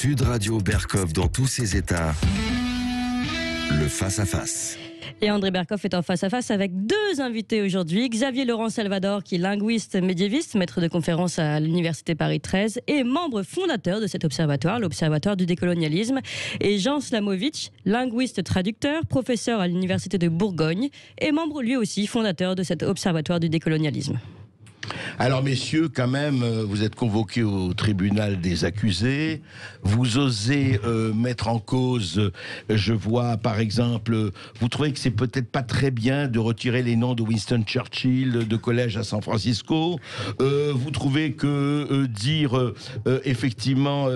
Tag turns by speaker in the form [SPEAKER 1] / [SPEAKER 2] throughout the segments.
[SPEAKER 1] Sud Radio Berkov dans tous ses états. Le face-à-face.
[SPEAKER 2] Et André Berkov est en face-à-face avec deux invités aujourd'hui. Xavier Laurent Salvador, qui est linguiste médiéviste, maître de conférence à l'Université Paris 13 et membre fondateur de cet observatoire, l'Observatoire du décolonialisme. Et Jean Slamovic, linguiste traducteur, professeur à l'Université de Bourgogne et membre lui aussi fondateur de cet Observatoire du décolonialisme.
[SPEAKER 3] Alors messieurs, quand même, vous êtes convoqués au tribunal des accusés, vous osez mettre en cause, je vois par exemple, vous trouvez que c'est peut-être pas très bien de retirer les noms de Winston Churchill de collège à San Francisco, vous trouvez que dire effectivement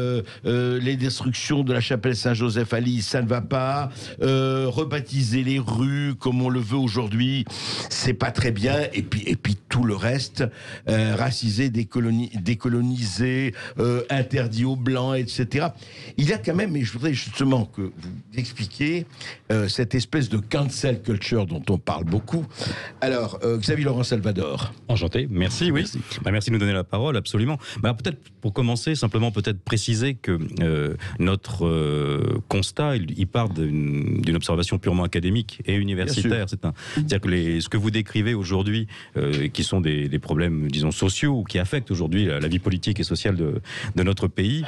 [SPEAKER 3] les destructions de la chapelle Saint-Joseph à Lille, ça ne va pas, rebaptiser les rues comme on le veut aujourd'hui, c'est pas très bien, et puis tout le reste, racisé, décolonisé, interdit aux blancs, etc. Il y a quand même, et je voudrais justement que vous expliquiez cette espèce de cancel culture dont on parle beaucoup. Alors, Xavier Laurent Salvador.
[SPEAKER 4] Enchanté, merci, oui.
[SPEAKER 3] Merci.
[SPEAKER 4] Merci de nous donner la parole, absolument. Peut-être pour commencer, simplement peut-être préciser que notre constat, il part d'une observation purement académique et universitaire. C'est-à-dire que ce que vous décrivez aujourd'hui, qui sont des problèmes, disons, sociaux, ou qui affectent aujourd'hui la vie politique et sociale de notre pays,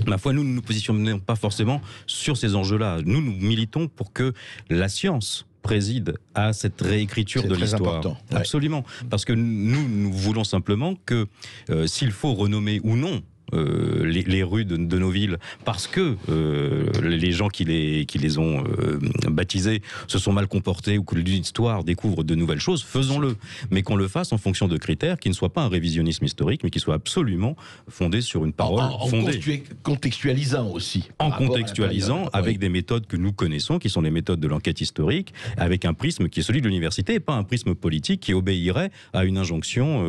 [SPEAKER 4] ma foi, nous ne nous positionnons pas forcément sur ces enjeux-là. Nous militons pour que la science préside à cette réécriture de l'histoire.
[SPEAKER 3] Ouais.
[SPEAKER 4] Absolument. Parce que nous voulons simplement que, s'il faut renommer ou non les rues de nos villes, parce que les gens qui les ont baptisées se sont mal comportés, ou que l'histoire découvre de nouvelles choses, faisons-le. Mais qu'on le fasse en fonction de critères qui ne soient pas un révisionnisme historique, mais qui soient absolument fondés sur une parole fondée.
[SPEAKER 3] Contextualisant aussi.
[SPEAKER 4] En contextualisant avec des méthodes que nous connaissons, qui sont les méthodes de l'enquête historique, avec un prisme qui est celui de l'université, et pas un prisme politique qui obéirait à une injonction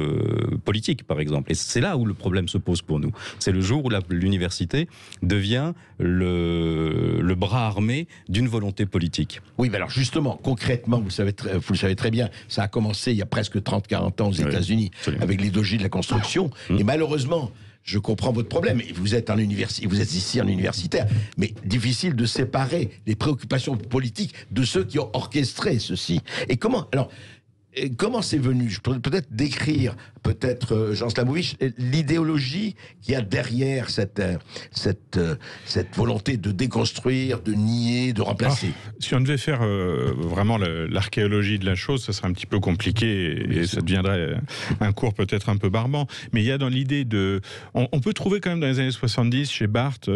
[SPEAKER 4] politique, par exemple. Et c'est là où le problème se pose pour nous. C'est le jour où l'université devient le bras armé d'une volonté politique.
[SPEAKER 3] Oui, mais alors justement, concrètement, vous le savez très bien, ça a commencé il y a presque 30-40 ans aux États-Unis, avec l'idéologie de la construction. Et malheureusement, je comprends votre problème. Vous êtes ici en universitaire, mais difficile de séparer les préoccupations politiques de ceux qui ont orchestré ceci. Et comment c'est venu? Je pourrais peut-être décrire, Jean Slamovic, l'idéologie qu'il y a derrière cette volonté de déconstruire, de nier, de remplacer.
[SPEAKER 5] Si on devait faire vraiment l'archéologie de la chose, ça serait un petit peu compliqué et ça deviendrait un cours peut-être un peu barbant. Mais il y a dans l'idée on peut trouver quand même dans les années 70 chez Barthes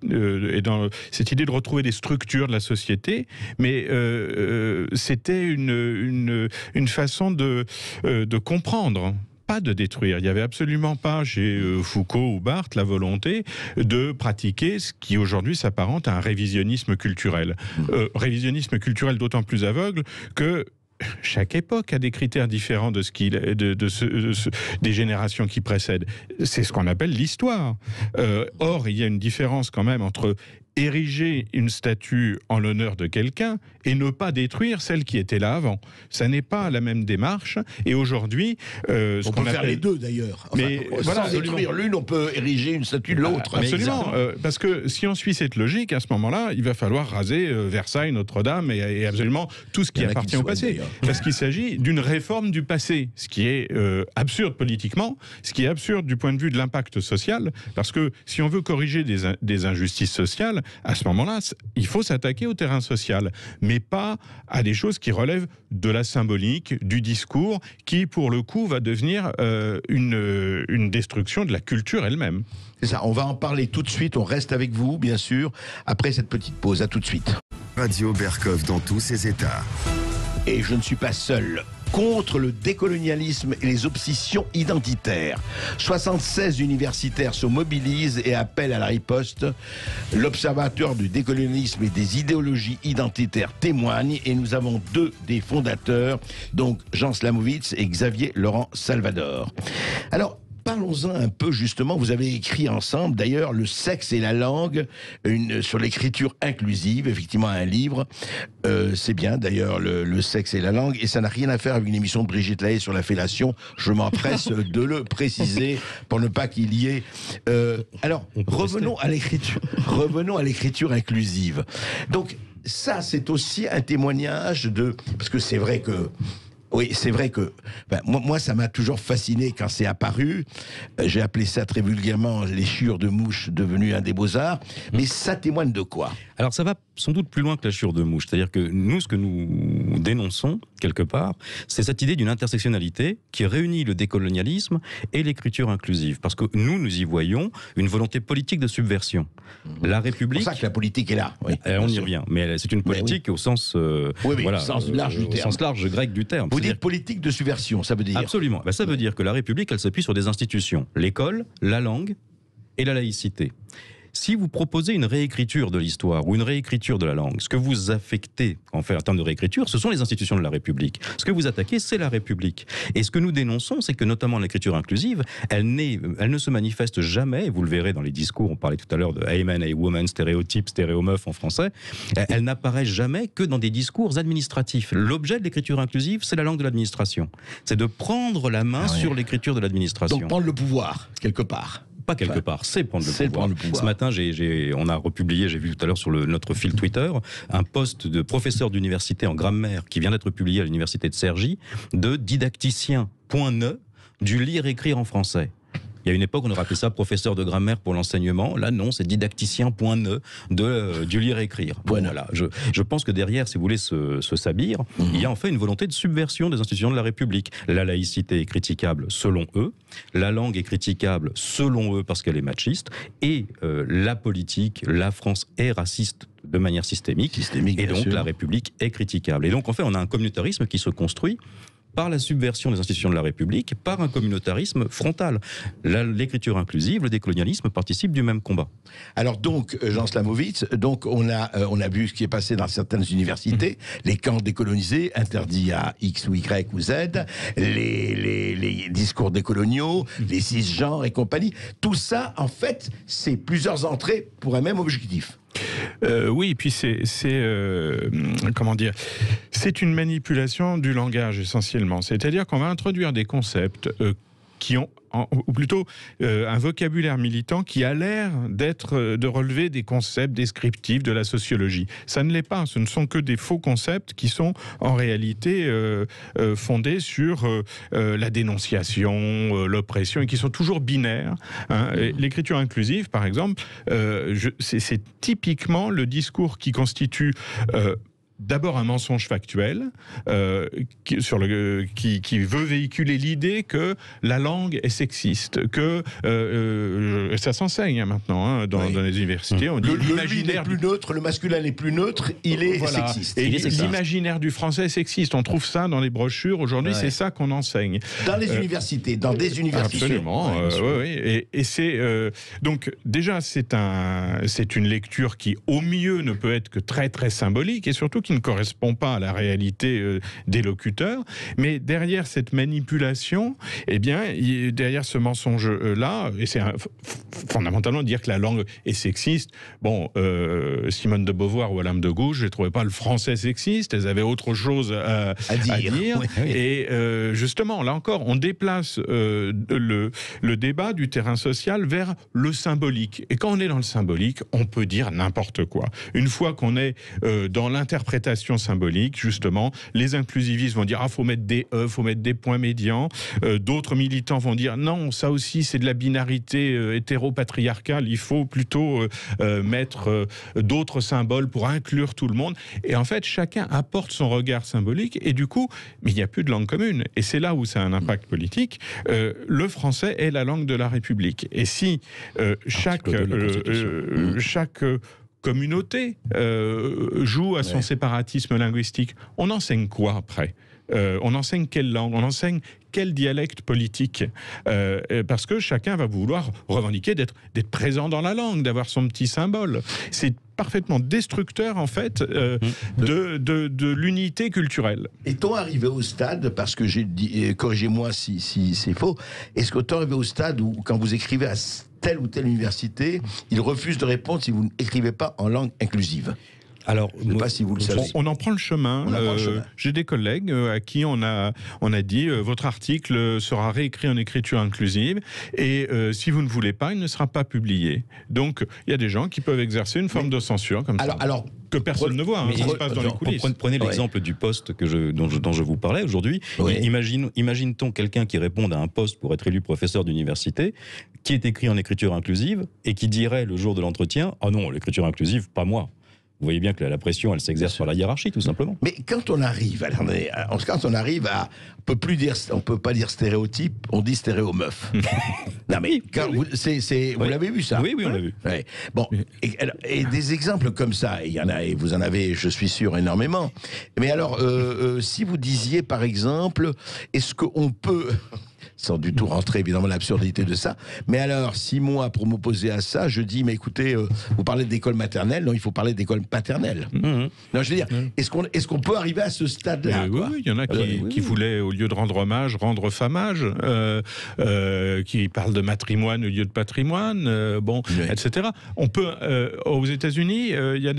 [SPEAKER 5] et dans cette idée de retrouver des structures de la société, mais c'était une façon de comprendre, pas de détruire. Il n'y avait absolument pas chez Foucault ou Barthes la volonté de pratiquer ce qui aujourd'hui s'apparente à un révisionnisme culturel. Révisionnisme culturel d'autant plus aveugle que chaque époque a des critères différents de des générations qui précèdent. C'est ce qu'on appelle l'histoire. Or, il y a une différence quand même entre ériger une statue en l'honneur de quelqu'un et ne pas détruire celle qui était là avant. Ça n'est pas la même démarche. Et aujourd'hui,
[SPEAKER 3] on peut faire les deux d'ailleurs. Mais voilà, sans détruire l'une, on peut ériger une statue de l'autre.
[SPEAKER 5] Absolument. Parce que si on suit cette logique, à ce moment-là, il va falloir raser Versailles, Notre-Dame et absolument tout ce qui appartient au passé. Parce qu'il s'agit d'une réforme du passé, ce qui est absurde politiquement, ce qui est absurde du point de vue de l'impact social. Parce que si on veut corriger des injustices sociales, à ce moment-là, il faut s'attaquer au terrain social, mais pas à des choses qui relèvent de la symbolique, du discours, qui, pour le coup, va devenir une destruction de la culture elle-même.
[SPEAKER 3] C'est ça, on va en parler tout de suite, on reste avec vous, bien sûr, après cette petite pause. À tout de suite.
[SPEAKER 1] Radio Berkov dans tous ses états.
[SPEAKER 3] Et je ne suis pas seul. Contre le décolonialisme et les obsessions identitaires. 76 universitaires se mobilisent et appellent à la riposte. L'Observatoire du décolonialisme et des idéologies identitaires témoigne et nous avons deux des fondateurs, donc Jean Slamovic et Xavier Laurent Salvador. Alors, parlons-en un peu justement. Vous avez écrit ensemble, d'ailleurs, Le sexe et la langue, sur l'écriture inclusive, effectivement un livre. C'est bien, d'ailleurs, le sexe et la langue, et ça n'a rien à faire avec une émission de Brigitte Lahaie sur la fellation. Je m'empresse de le préciser pour ne pas qu'il y ait. Alors, revenons à l'écriture inclusive. Donc, ça, c'est aussi un témoignage de... Parce que c'est vrai que... Oui, c'est vrai que moi, ça m'a toujours fasciné quand c'est apparu. J'ai appelé ça très vulgairement les chiures de mouche devenues un des beaux-arts. Mais ça témoigne de quoi?
[SPEAKER 4] Alors ça va sans doute plus loin que la chure de mouche. C'est-à-dire que nous, ce que nous dénonçons, quelque part, c'est cette idée d'une intersectionnalité qui réunit le décolonialisme et l'écriture inclusive. Parce que nous y voyons une volonté politique de subversion. La République...
[SPEAKER 3] C'est pour ça que la politique est là. Oui,
[SPEAKER 4] on y revient. Mais c'est une politique au sens...
[SPEAKER 3] au sens large du terme.
[SPEAKER 4] Au sens large grec du terme.
[SPEAKER 3] Vous dites politique de subversion, ça veut dire...
[SPEAKER 4] Absolument. Ça veut dire que la République, elle s'appuie sur des institutions. L'école, la langue et la laïcité. Si vous proposez une réécriture de l'histoire ou une réécriture de la langue, ce que vous affectez en termes de réécriture, ce sont les institutions de la République. Ce que vous attaquez, c'est la République. Et ce que nous dénonçons, c'est que notamment l'écriture inclusive, elle ne se manifeste jamais, et vous le verrez dans les discours, on parlait tout à l'heure de hey man, hey woman, stéréotype, stéréomeuf en français, elle n'apparaît jamais que dans des discours administratifs. L'objet de l'écriture inclusive, c'est la langue de l'administration. C'est de prendre la main sur l'écriture de l'administration.
[SPEAKER 3] Donc prendre le pouvoir, quelque part.
[SPEAKER 4] Pas quelque part, c'est prendre le pouvoir. Ce matin, on a republié, j'ai vu tout à l'heure sur notre fil Twitter, un post de professeur d'université en grammaire qui vient d'être publié à l'université de Cergy, de didacticien.ne du lire-écrire en français. Il y a une époque, on aurait appelé ça professeur de grammaire pour l'enseignement. Là, non, c'est didacticien.ne du lire-écrire. Voilà. Je pense que derrière, si vous voulez, ce sabir, il y a en fait une volonté de subversion des institutions de la République. La laïcité est critiquable selon eux, la langue est critiquable selon eux parce qu'elle est machiste, et la politique, la France est raciste de manière systémique et donc la République est critiquable. Et donc, en fait, on a un communautarisme qui se construit par la subversion des institutions de la République, par un communautarisme frontal. L'écriture inclusive, le décolonialisme participent du même combat.
[SPEAKER 3] Alors donc, Jean Slamovitz, donc on a vu ce qui est passé dans certaines universités, les camps décolonisés, interdits à X ou Y ou Z, les discours décoloniaux, les cisgenres et compagnie. Tout ça, en fait, c'est plusieurs entrées pour un même objectif.
[SPEAKER 5] Oui, puis comment dire, c'est une manipulation du langage essentiellement. C'est-à-dire qu'on va introduire des concepts qui ont, ou plutôt un vocabulaire militant qui a l'air de relever des concepts descriptifs de la sociologie. Ça ne l'est pas, ce ne sont que des faux concepts qui sont en réalité fondés sur la dénonciation, l'oppression, et qui sont toujours binaires. Hein. L'écriture inclusive, par exemple, c'est typiquement le discours qui constitue... d'abord un mensonge factuel qui veut véhiculer l'idée que la langue est sexiste, que ça s'enseigne maintenant dans les universités. On dit
[SPEAKER 3] l'imaginaire n'est plus neutre, le masculin n'est plus neutre, il est sexiste.
[SPEAKER 5] Et l'imaginaire du français est sexiste. On trouve ça dans les brochures aujourd'hui, c'est ça qu'on enseigne.
[SPEAKER 3] Dans les universités, dans des universités.
[SPEAKER 5] Absolument, oui. Et c'est donc déjà c'est une lecture qui au mieux ne peut être que très très symbolique et surtout qui ne correspond pas à la réalité des locuteurs, mais derrière cette manipulation, derrière ce mensonge-là, et c'est fondamentalement dire que la langue est sexiste. Bon, Simone de Beauvoir ou Madame de Gauche, je ne trouvais pas le français sexiste, elles avaient autre chose à dire. Oui. Et justement, là encore, on déplace le débat du terrain social vers le symbolique. Et quand on est dans le symbolique, on peut dire n'importe quoi. Une fois qu'on est dans l'interprétation symbolique, justement, les inclusivistes vont dire faut mettre des E, faut mettre des points médians. D'autres militants vont dire non, ça aussi c'est de la binarité hétéro-patriarcale, il faut plutôt mettre d'autres symboles pour inclure tout le monde. Et en fait, chacun apporte son regard symbolique et du coup, mais il n'y a plus de langue commune. Et c'est là où ça a un impact politique. Le français est la langue de la République. Et si chaque communauté joue à son séparatisme linguistique, on enseigne quoi après ? On enseigne quelle langue ? On enseigne quel dialecte politique ? Parce que chacun va vouloir revendiquer d'être présent dans la langue, d'avoir son petit symbole. C'est parfaitement destructeur en fait de l'unité culturelle.
[SPEAKER 3] Est-on arrivé au stade, parce que j'ai dit, corrigez-moi si c'est faux, est-ce qu'on est arrivé au stade où quand vous écrivez à telle ou telle université, ils refusent de répondre si vous n'écrivez pas en langue inclusive?
[SPEAKER 4] Alors,
[SPEAKER 3] je ne sais pas si vous le savez.
[SPEAKER 5] On en prend le chemin. J'ai des collègues à qui on a dit votre article sera réécrit en écriture inclusive et si vous ne voulez pas, il ne sera pas publié. Donc il y a des gens qui peuvent exercer une forme de censure comme ça. Alors que personne ne voit, ça se passe dans les coulisses.
[SPEAKER 4] Prenez l'exemple du poste dont je vous parlais aujourd'hui. Imagine-t-on quelqu'un qui réponde à un poste pour être élu professeur d'université, qui est écrit en écriture inclusive et qui dirait le jour de l'entretien « Ah non, l'écriture inclusive, pas moi ». Vous voyez bien que la pression, elle s'exerce sur la hiérarchie, tout simplement.
[SPEAKER 3] Mais quand on arrive, quand on arrive à, on peut pas dire stéréotype, on dit stéréomeuf. Non mais vous l'avez vu ça?
[SPEAKER 4] Oui, on l'a vu.
[SPEAKER 3] Ouais. Bon, et des exemples comme ça, il y en a, et vous en avez, je suis sûr, énormément. Mais alors, si vous disiez, par exemple, est-ce qu'on peut sans du tout rentrer évidemment l'absurdité de ça. Mais alors, si moi, pour m'opposer à ça, je dis, mais écoutez, vous parlez d'école maternelle, non, il faut parler d'école paternelle. Non, je veux dire, est-ce qu'on peut arriver à ce stade-là?
[SPEAKER 5] Oui, il y en a qui voulaient, au lieu de rendre hommage, rendre famage, qui parlent de matrimoine au lieu de patrimoine, etc. On peut, aux États-Unis, il y a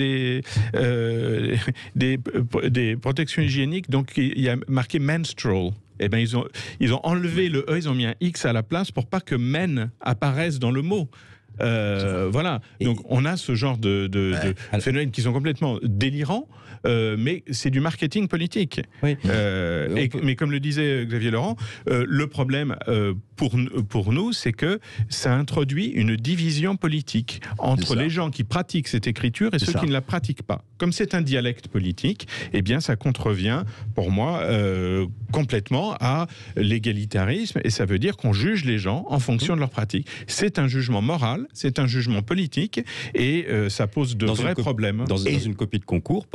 [SPEAKER 5] des protections hygiéniques, donc il y a marqué menstrual. Eh ben, ils ont enlevé le E, ils ont mis un X à la place pour pas que men apparaisse dans le mot. Voilà. Donc on a ce genre de phénomènes qui sont complètement délirants, mais c'est du marketing politique. Oui. Mais comme le disait Xavier Laurent, le problème pour nous, c'est que ça introduit une division politique entre les gens qui pratiquent cette écriture et ceux qui ne la pratiquent pas. Comme c'est un dialecte politique, eh bien ça contrevient, pour moi, complètement à l'égalitarisme, et ça veut dire qu'on juge les gens en fonction de leur pratique. C'est un jugement moral, c'est un jugement politique, et ça pose de vrais problèmes.
[SPEAKER 4] Dans une copie de concours,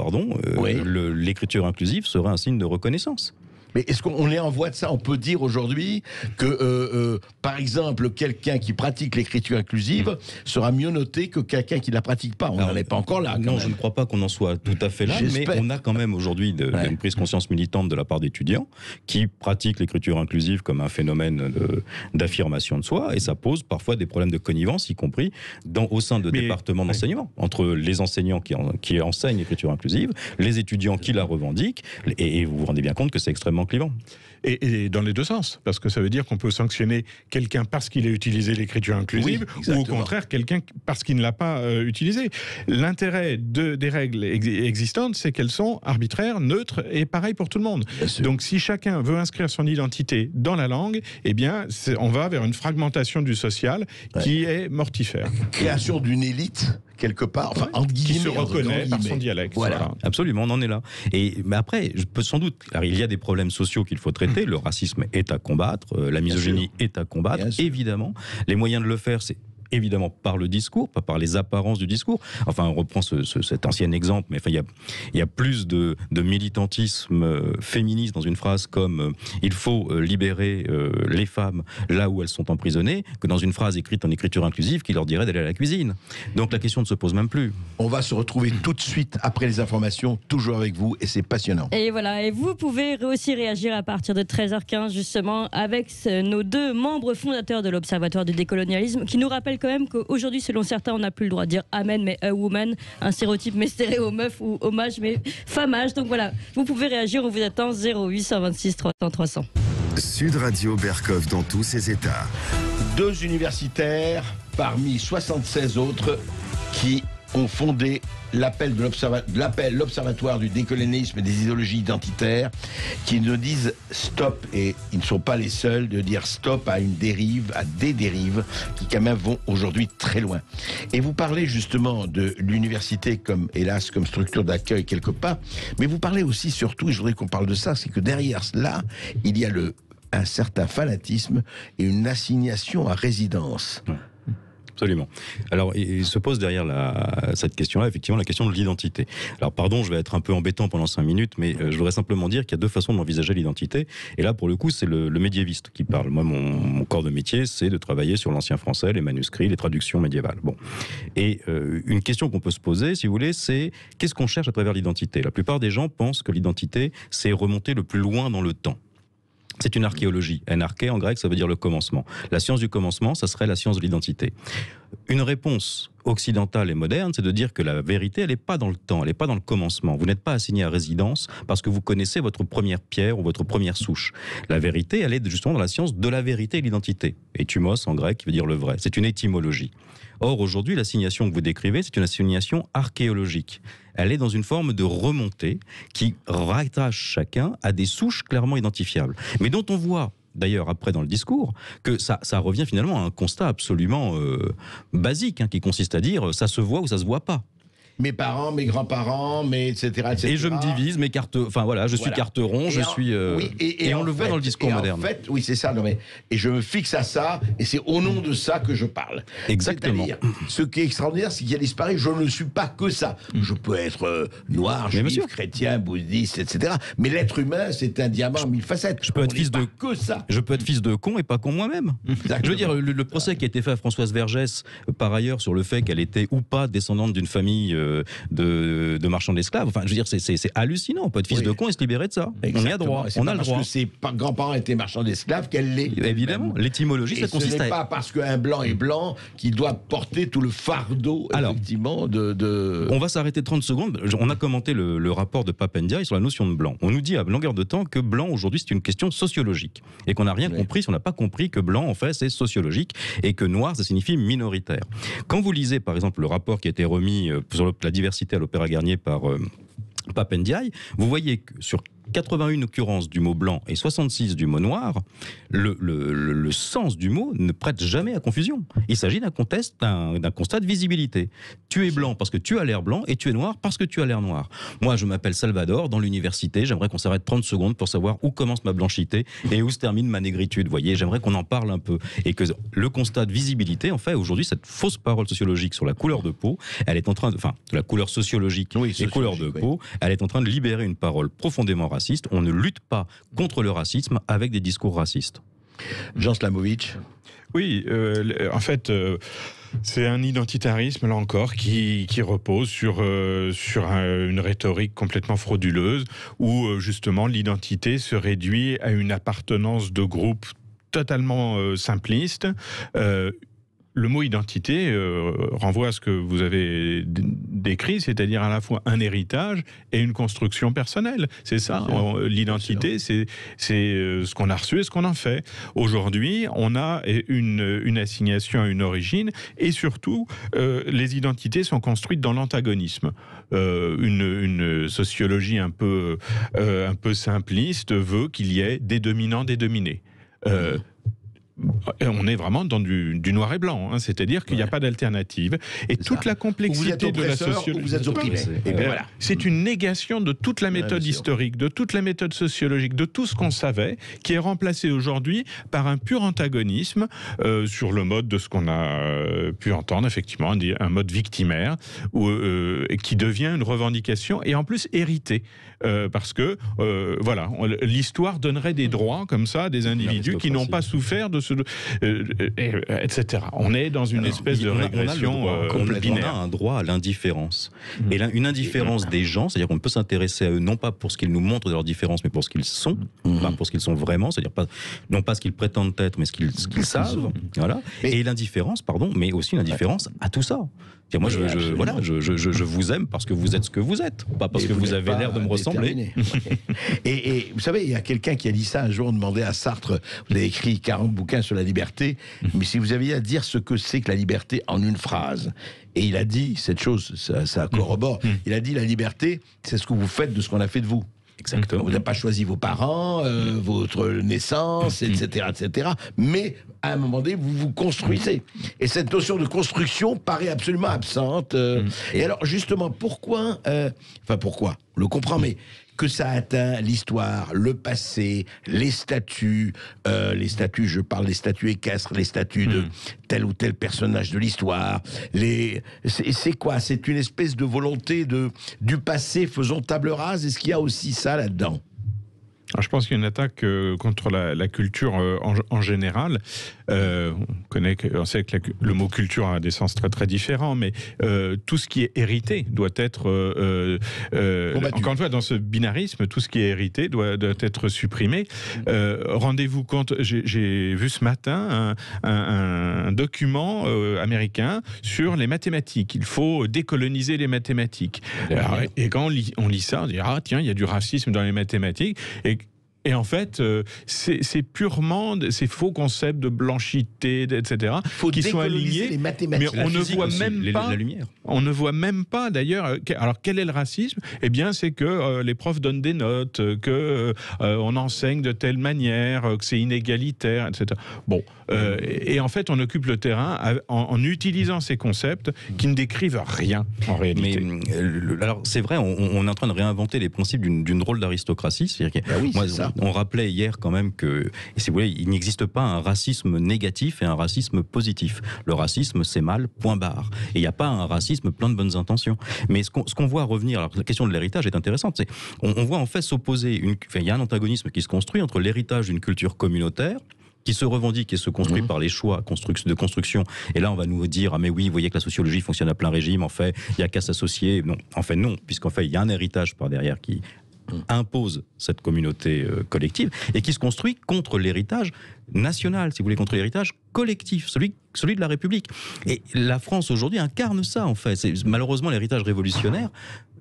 [SPEAKER 4] l'écriture inclusive serait un signe de reconnaissance.
[SPEAKER 3] Mais est-ce qu'on est en voie de ça? On peut dire aujourd'hui que, par exemple, quelqu'un qui pratique l'écriture inclusive sera mieux noté que quelqu'un qui ne la pratique pas. On n'en est pas encore là.
[SPEAKER 4] Non, je ne crois pas qu'on en soit tout à fait là, mais on a quand même aujourd'hui une prise de conscience militante de la part d'étudiants qui pratiquent l'écriture inclusive comme un phénomène d'affirmation de soi, et ça pose parfois des problèmes de connivence, y compris au sein de départements d'enseignement, entre les enseignants qui enseignent l'écriture inclusive, les étudiants qui la revendiquent, et vous vous rendez bien compte que c'est extrêmement clivant.
[SPEAKER 5] Et dans les deux sens, parce que ça veut dire qu'on peut sanctionner quelqu'un parce qu'il a utilisé l'écriture inclusive, ou au contraire quelqu'un parce qu'il ne l'a pas utilisé. L'intérêt des règles existantes, c'est qu'elles sont arbitraires, neutres et pareilles pour tout le monde. Donc si chacun veut inscrire son identité dans la langue, eh bien on va vers une fragmentation du social qui est mortifère.
[SPEAKER 3] Création d'une élite quelque part, enfin, entre guillemets,
[SPEAKER 5] qui se reconnaît par son dialecte.
[SPEAKER 4] Voilà. Absolument, on en est là. Mais après, sans doute, il y a des problèmes sociaux qu'il faut traiter. Le racisme est à combattre, la misogynie est à combattre, évidemment. Les moyens de le faire, c'est évidemment par le discours, pas par les apparences du discours. Enfin, on reprend cet ancien exemple, mais enfin, il y a plus de militantisme féministe dans une phrase comme il faut libérer les femmes là où elles sont emprisonnées, que dans une phrase écrite en écriture inclusive qui leur dirait d'aller à la cuisine. Donc la question ne se pose même plus.
[SPEAKER 3] On va se retrouver tout de suite après les informations, toujours avec vous, et c'est passionnant.
[SPEAKER 2] Et voilà, et vous pouvez aussi réagir à partir de 13h15 justement avec nos deux membres fondateurs de l'Observatoire du décolonialisme qui nous rappellent quand même qu'aujourd'hui, selon certains, on n'a plus le droit de dire amen mais a woman, un stéréotype mais stéréo meuf, ou hommage mais famage. Donc voilà, vous pouvez réagir, on vous attend 0826 300 300.
[SPEAKER 1] Sud Radio Berkov dans tous ses états.
[SPEAKER 3] 2 universitaires parmi 76 autres qui ont fondé l'Observatoire du décolonialisme et des idéologies identitaires, qui nous disent stop, et ils ne sont pas les seuls de dire stop à une dérive, à des dérives qui quand même vont aujourd'hui très loin. Et vous parlez justement de l'université comme, hélas, comme structure d'accueil quelque part, mais vous parlez aussi surtout, et je voudrais qu'on parle de ça, c'est que derrière cela, il y a un certain fanatisme et une assignation à résidence.
[SPEAKER 4] Absolument. Alors, il se pose derrière cette question-là, effectivement, la question de l'identité. Alors, pardon, je vais être un peu embêtant pendant 5 minutes, mais je voudrais simplement dire qu'il y a 2 façons d'envisager l'identité. Et là, pour le coup, c'est le médiéviste qui parle. Moi, mon corps de métier, c'est de travailler sur l'ancien français, les manuscrits, les traductions médiévales. Bon. Et une question qu'on peut se poser, si vous voulez, c'est qu'est-ce qu'on cherche à travers l'identité ? La plupart des gens pensent que l'identité, c'est remonter le plus loin dans le temps. C'est une archéologie. Enarché, en grec, ça veut dire le commencement. La science du commencement, ça serait la science de l'identité. Une réponse occidentale et moderne, c'est de dire que la vérité, elle n'est pas dans le temps, elle n'est pas dans le commencement. Vous n'êtes pas assigné à résidence parce que vous connaissez votre première pierre ou votre première souche. La vérité, elle est justement dans la science de la vérité et l'identité. Étymos, en grec, qui veut dire le vrai. C'est une étymologie. Or, aujourd'hui, l'assignation que vous décrivez, c'est une assignation archéologique. Elle est dans une forme de remontée qui rattache chacun à des souches clairement identifiables, mais dont on voit d'ailleurs après dans le discours que ça revient finalement à un constat absolument basique, qui consiste à dire ça se voit ou ça se voit pas.
[SPEAKER 3] Mes parents, mes grands-parents, etc., etc.
[SPEAKER 4] Et je me divise, mes cartes. Enfin voilà, je suis carteron, je suis.
[SPEAKER 3] Oui,
[SPEAKER 4] et on le voit dans le discours moderne.
[SPEAKER 3] En fait, oui, c'est ça. Non, mais, et je me fixe à ça, et c'est au nom de ça que je parle.
[SPEAKER 4] Exactement.
[SPEAKER 3] Ce qui est extraordinaire, c'est qu'il a disparu. Je ne suis pas que ça. Je peux être noir, juif, chrétien, bouddhiste, etc. Mais l'être humain, c'est un diamant à 1000 facettes.
[SPEAKER 4] Je peux être fils de
[SPEAKER 3] que ça.
[SPEAKER 4] Je peux être fils de con et pas con moi-même.
[SPEAKER 3] Exactement.
[SPEAKER 4] Je veux dire, le procès qui a été fait à Françoise Vergès, par ailleurs, sur le fait qu'elle était ou pas descendante d'une famille de marchands d'esclaves. Enfin, je veux dire, c'est hallucinant. On peut être fils de con et se libérer de ça.
[SPEAKER 3] Exactement.
[SPEAKER 4] On y a droit. On a le droit.
[SPEAKER 3] Parce que ses grands-parents étaient marchands d'esclaves qu'elle l'est.
[SPEAKER 4] Évidemment. L'étymologie, ça consiste
[SPEAKER 3] à... Ce n'est pas parce qu'un blanc est blanc qu'il doit porter tout le fardeau, effectivement, de...
[SPEAKER 4] On va s'arrêter 30 secondes. On a commenté le rapport de Pap Ndiaye sur la notion de blanc. On nous dit à longueur de temps que blanc, aujourd'hui, c'est une question sociologique. Et qu'on n'a rien compris si on n'a pas compris que blanc, en fait, c'est sociologique et que noir, ça signifie minoritaire. Quand vous lisez, par exemple, le rapport qui a été remis sur la diversité à l'Opéra Garnier par Pap Ndiaye, vous voyez que sur 81 occurrences du mot blanc et 66 du mot noir, le sens du mot ne prête jamais à confusion. Il s'agit d'un constat de visibilité. Tu es blanc parce que tu as l'air blanc et tu es noir parce que tu as l'air noir. Moi, je m'appelle Salvador, dans l'université, j'aimerais qu'on s'arrête 30 secondes pour savoir où commence ma blanchité et où se termine ma négritude. Vous voyez, j'aimerais qu'on en parle un peu. Et que le constat de visibilité, en fait, aujourd'hui, cette fausse parole sociologique sur la couleur de peau, elle est en train de... Enfin, de la couleur sociologique et couleur de peau, elle est en train de libérer une parole profondément raciste. On ne lutte pas contre le racisme avec des discours racistes.
[SPEAKER 3] Jean Slamovitch.
[SPEAKER 5] Oui, en fait, c'est un identitarisme, là encore, qui repose sur une rhétorique complètement frauduleuse, où justement l'identité se réduit à une appartenance de groupe totalement simpliste. Le mot identité renvoie à ce que vous avez décrit, c'est-à-dire à la fois un héritage et une construction personnelle. C'est ça, l'identité, c'est ce qu'on a reçu et ce qu'on en fait. Aujourd'hui, on a une assignation à une origine et surtout, les identités sont construites dans l'antagonisme. Une sociologie un peu simpliste veut qu'il y ait des dominants, des dominés. On est vraiment dans du noir et blanc, c'est-à-dire qu'il n'y a pas d'alternative. Et toute la complexité de la sociologie,
[SPEAKER 3] vous êtes opprimé.
[SPEAKER 5] Voilà. C'est une négation de toute la méthode historique, de toute la méthode sociologique, de tout ce qu'on savait, qui est remplacé aujourd'hui par un pur antagonisme sur le mode de ce qu'on a pu entendre, effectivement, un mode victimaire, qui devient une revendication et en plus héritée. Parce que, voilà, l'histoire donnerait des droits comme ça à des individus qui n'ont pas souffert de etc. On est dans une espèce de régression binaire.
[SPEAKER 4] On a un droit à l'indifférence. Et une indifférence des gens, c'est-à-dire qu'on peut s'intéresser à eux non pas pour ce qu'ils nous montrent de leurs différences, mais pour ce qu'ils sont, enfin pour ce qu'ils sont vraiment, c'est-à-dire non pas ce qu'ils prétendent être, mais ce qu'ils savent. Voilà. Et l'indifférence, mais aussi l'indifférence à tout ça. Moi, je vous aime parce que vous êtes ce que vous êtes, pas parce que vous avez l'air de me ressembler.
[SPEAKER 3] Et vous savez, il y a quelqu'un qui a dit ça un jour, on demandait à Sartre, vous avez écrit 40 bouquins sur la liberté, mais si vous aviez à dire ce que c'est que la liberté en une phrase, et il a dit cette chose, ça corrobore, il a dit la liberté, c'est ce que vous faites de ce qu'on a fait de vous.
[SPEAKER 4] Exactement.
[SPEAKER 3] Vous n'avez pas choisi vos parents, votre naissance, etc., etc. Mais à un moment donné, vous vous construisez. Et cette notion de construction paraît absolument absente. Et alors, justement, pourquoi on le comprend, mais que ça atteint l'histoire, le passé, les statuts, je parle des statuts équestres, les statuts de tel ou tel personnage de l'histoire. C'est quoi? C'est une espèce de volonté du passé, faisons table rase. Est-ce qu'il y a aussi ça là-dedans?
[SPEAKER 5] Alors, je pense qu'il y a une attaque contre la culture en général. On sait que le mot culture a des sens très très différents, mais tout ce qui est hérité doit être encore une fois dans ce binarisme, tout ce qui est hérité doit être supprimé. Rendez-vous compte, j'ai vu ce matin un document américain sur les mathématiques. Il faut décoloniser les mathématiques. Alors, et quand on lit ça, on dit tiens, il y a du racisme dans les mathématiques. Et en fait, c'est purement ces faux concepts de blanchité, etc., qui sont alignés.
[SPEAKER 3] Les mathématiques.
[SPEAKER 5] Mais on ne voit même pas
[SPEAKER 4] la lumière.
[SPEAKER 5] On ne voit même pas, d'ailleurs. Alors, quel est le racisme? Eh bien, c'est que les profs donnent des notes, que on enseigne de telle manière, que c'est inégalitaire, etc. Bon, et en fait, on occupe le terrain en utilisant ces concepts qui ne décrivent rien en réalité.
[SPEAKER 4] Mais alors, c'est vrai, on est en train de réinventer les principes d'une drôle d'aristocratie. C'est-à-dire que on rappelait hier quand même que, et si vous voulez, il n'existe pas un racisme négatif et un racisme positif. Le racisme, c'est mal, point barre. Et il n'y a pas un racisme plein de bonnes intentions. Mais ce qu'on voit revenir, alors la question de l'héritage est intéressante, on voit en fait s'opposer, il y a un antagonisme qui se construit entre l'héritage d'une culture communautaire, qui se revendique et se construit par les choix de construction. Et là, on va nous dire, mais oui, vous voyez que la sociologie fonctionne à plein régime, en fait, il n'y a qu'à s'associer. Non, en fait, non, puisqu'en fait, il y a un héritage par derrière qui impose cette communauté collective et qui se construit contre l'héritage national, si vous voulez, contre l'héritage collectif, celui de la République. Et la France aujourd'hui incarne ça, en fait. C'est malheureusement l'héritage révolutionnaire,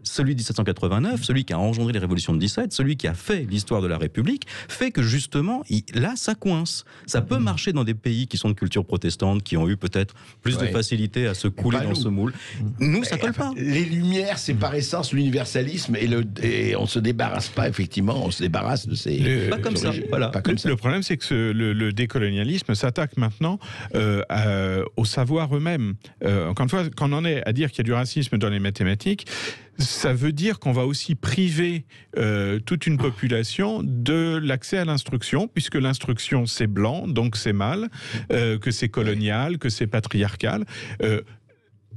[SPEAKER 4] celui de 1789, celui qui a engendré les révolutions de 17, celui qui a fait l'histoire de la République, fait que justement, là, ça coince. Ça peut marcher dans des pays qui sont de culture protestante, qui ont eu peut-être plus de facilité à se couler dans ce moule. Nous, ça colle pas.
[SPEAKER 3] Les Lumières, c'est par essence l'universalisme, et on ne se débarrasse pas, effectivement, on se débarrasse de ces...
[SPEAKER 4] Pas comme ça, voilà.
[SPEAKER 5] Le problème, c'est que le décolonialisme s'attaque maintenant au savoir eux-mêmes. Encore une fois, quand on en est à dire qu'il y a du racisme dans les mathématiques, ça veut dire qu'on va aussi priver toute une population de l'accès à l'instruction, puisque l'instruction c'est blanc, donc c'est mal, que c'est colonial, que c'est patriarcal.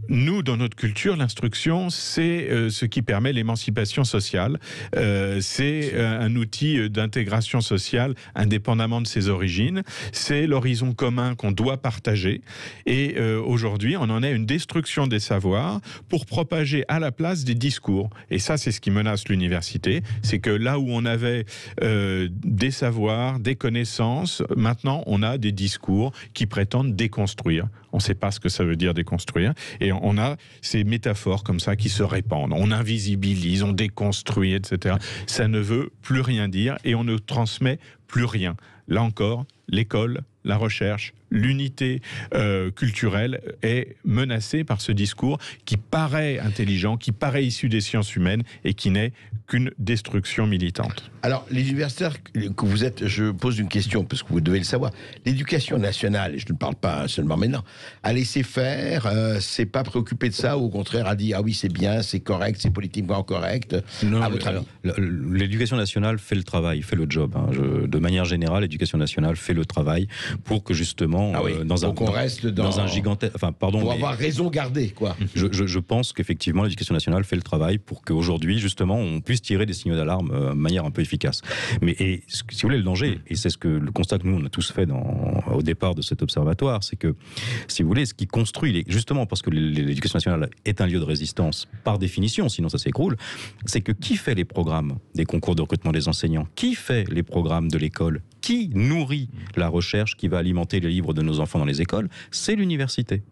[SPEAKER 5] Nous, dans notre culture, l'instruction, c'est ce qui permet l'émancipation sociale. C'est un outil d'intégration sociale indépendamment de ses origines. C'est l'horizon commun qu'on doit partager. Et aujourd'hui, on en est à une destruction des savoirs pour propager à la place des discours. Et ça, c'est ce qui menace l'université. C'est que là où on avait des savoirs, des connaissances, maintenant, on a des discours qui prétendent déconstruire. On ne sait pas ce que ça veut dire déconstruire. Et on a ces métaphores comme ça qui se répandent. On invisibilise, on déconstruit, etc. Ça ne veut plus rien dire et on ne transmet plus rien. Là encore, l'école, la recherche, l'unité culturelle est menacée par ce discours qui paraît intelligent, qui paraît issu des sciences humaines et qui n'est qu'une destruction militante.
[SPEAKER 3] Alors, les universitaires que vous êtes, je pose une question, parce que vous devez le savoir. L'éducation nationale, et je ne parle pas seulement maintenant, a laissé faire, c'est pas préoccupé de ça, ou au contraire a dit, ah oui, c'est bien, c'est correct, c'est politiquement correct,
[SPEAKER 4] non,
[SPEAKER 3] à votre avis?
[SPEAKER 4] L'éducation nationale fait le travail, fait le job. De manière générale, l'éducation nationale fait le travail pour que justement, dans un gigantesque... Enfin, pardon,
[SPEAKER 3] pour avoir raison gardée, quoi.
[SPEAKER 4] Je pense qu'effectivement, l'éducation nationale fait le travail pour qu'aujourd'hui, justement, on puisse tirer des signaux d'alarme de manière un peu efficace. Mais si vous voulez, le danger, et c'est le constat que nous, on a tous fait au départ de cet observatoire, c'est que, si vous voulez, ce qui construit, justement parce que l'éducation nationale est un lieu de résistance, par définition, sinon ça s'écroule, c'est que qui fait les programmes des concours de recrutement des enseignants? Qui fait les programmes de l'école? Qui nourrit la recherche qui va alimenter les livres de nos enfants dans les écoles? C'est l'université.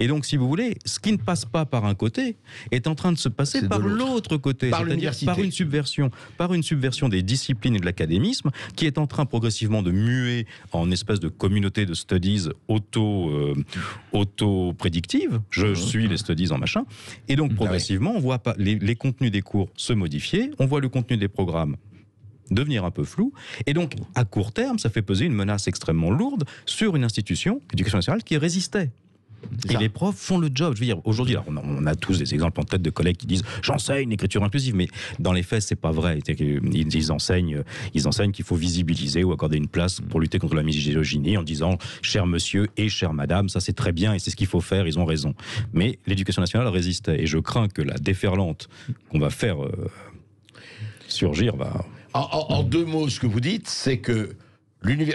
[SPEAKER 4] Et donc, si vous voulez, ce qui ne passe pas par un côté est en train de se passer par l'autre côté, c'est-à-dire par une subversion des disciplines et de l'académisme qui est en train progressivement de muer en espèce de communauté de studies auto-prédictive. Je suis les studies en machin. Et donc, progressivement, on voit les contenus des cours se modifier, on voit le contenu des programmes devenir un peu flou, et donc à court terme ça fait peser une menace extrêmement lourde sur une institution, l'éducation nationale, qui résistait. Et les profs font le job. Je veux dire, aujourd'hui, on a tous des exemples en tête de collègues qui disent j'enseigne l'écriture inclusive, mais dans les faits, c'est pas vrai. Ils enseignent qu'il faut visibiliser ou accorder une place pour lutter contre la misogynie en disant cher monsieur et chère madame, ça c'est très bien et c'est ce qu'il faut faire, ils ont raison. Mais l'éducation nationale résiste et je crains que la déferlante qu'on va faire surgir va...
[SPEAKER 3] En 2 mots, ce que vous dites, c'est que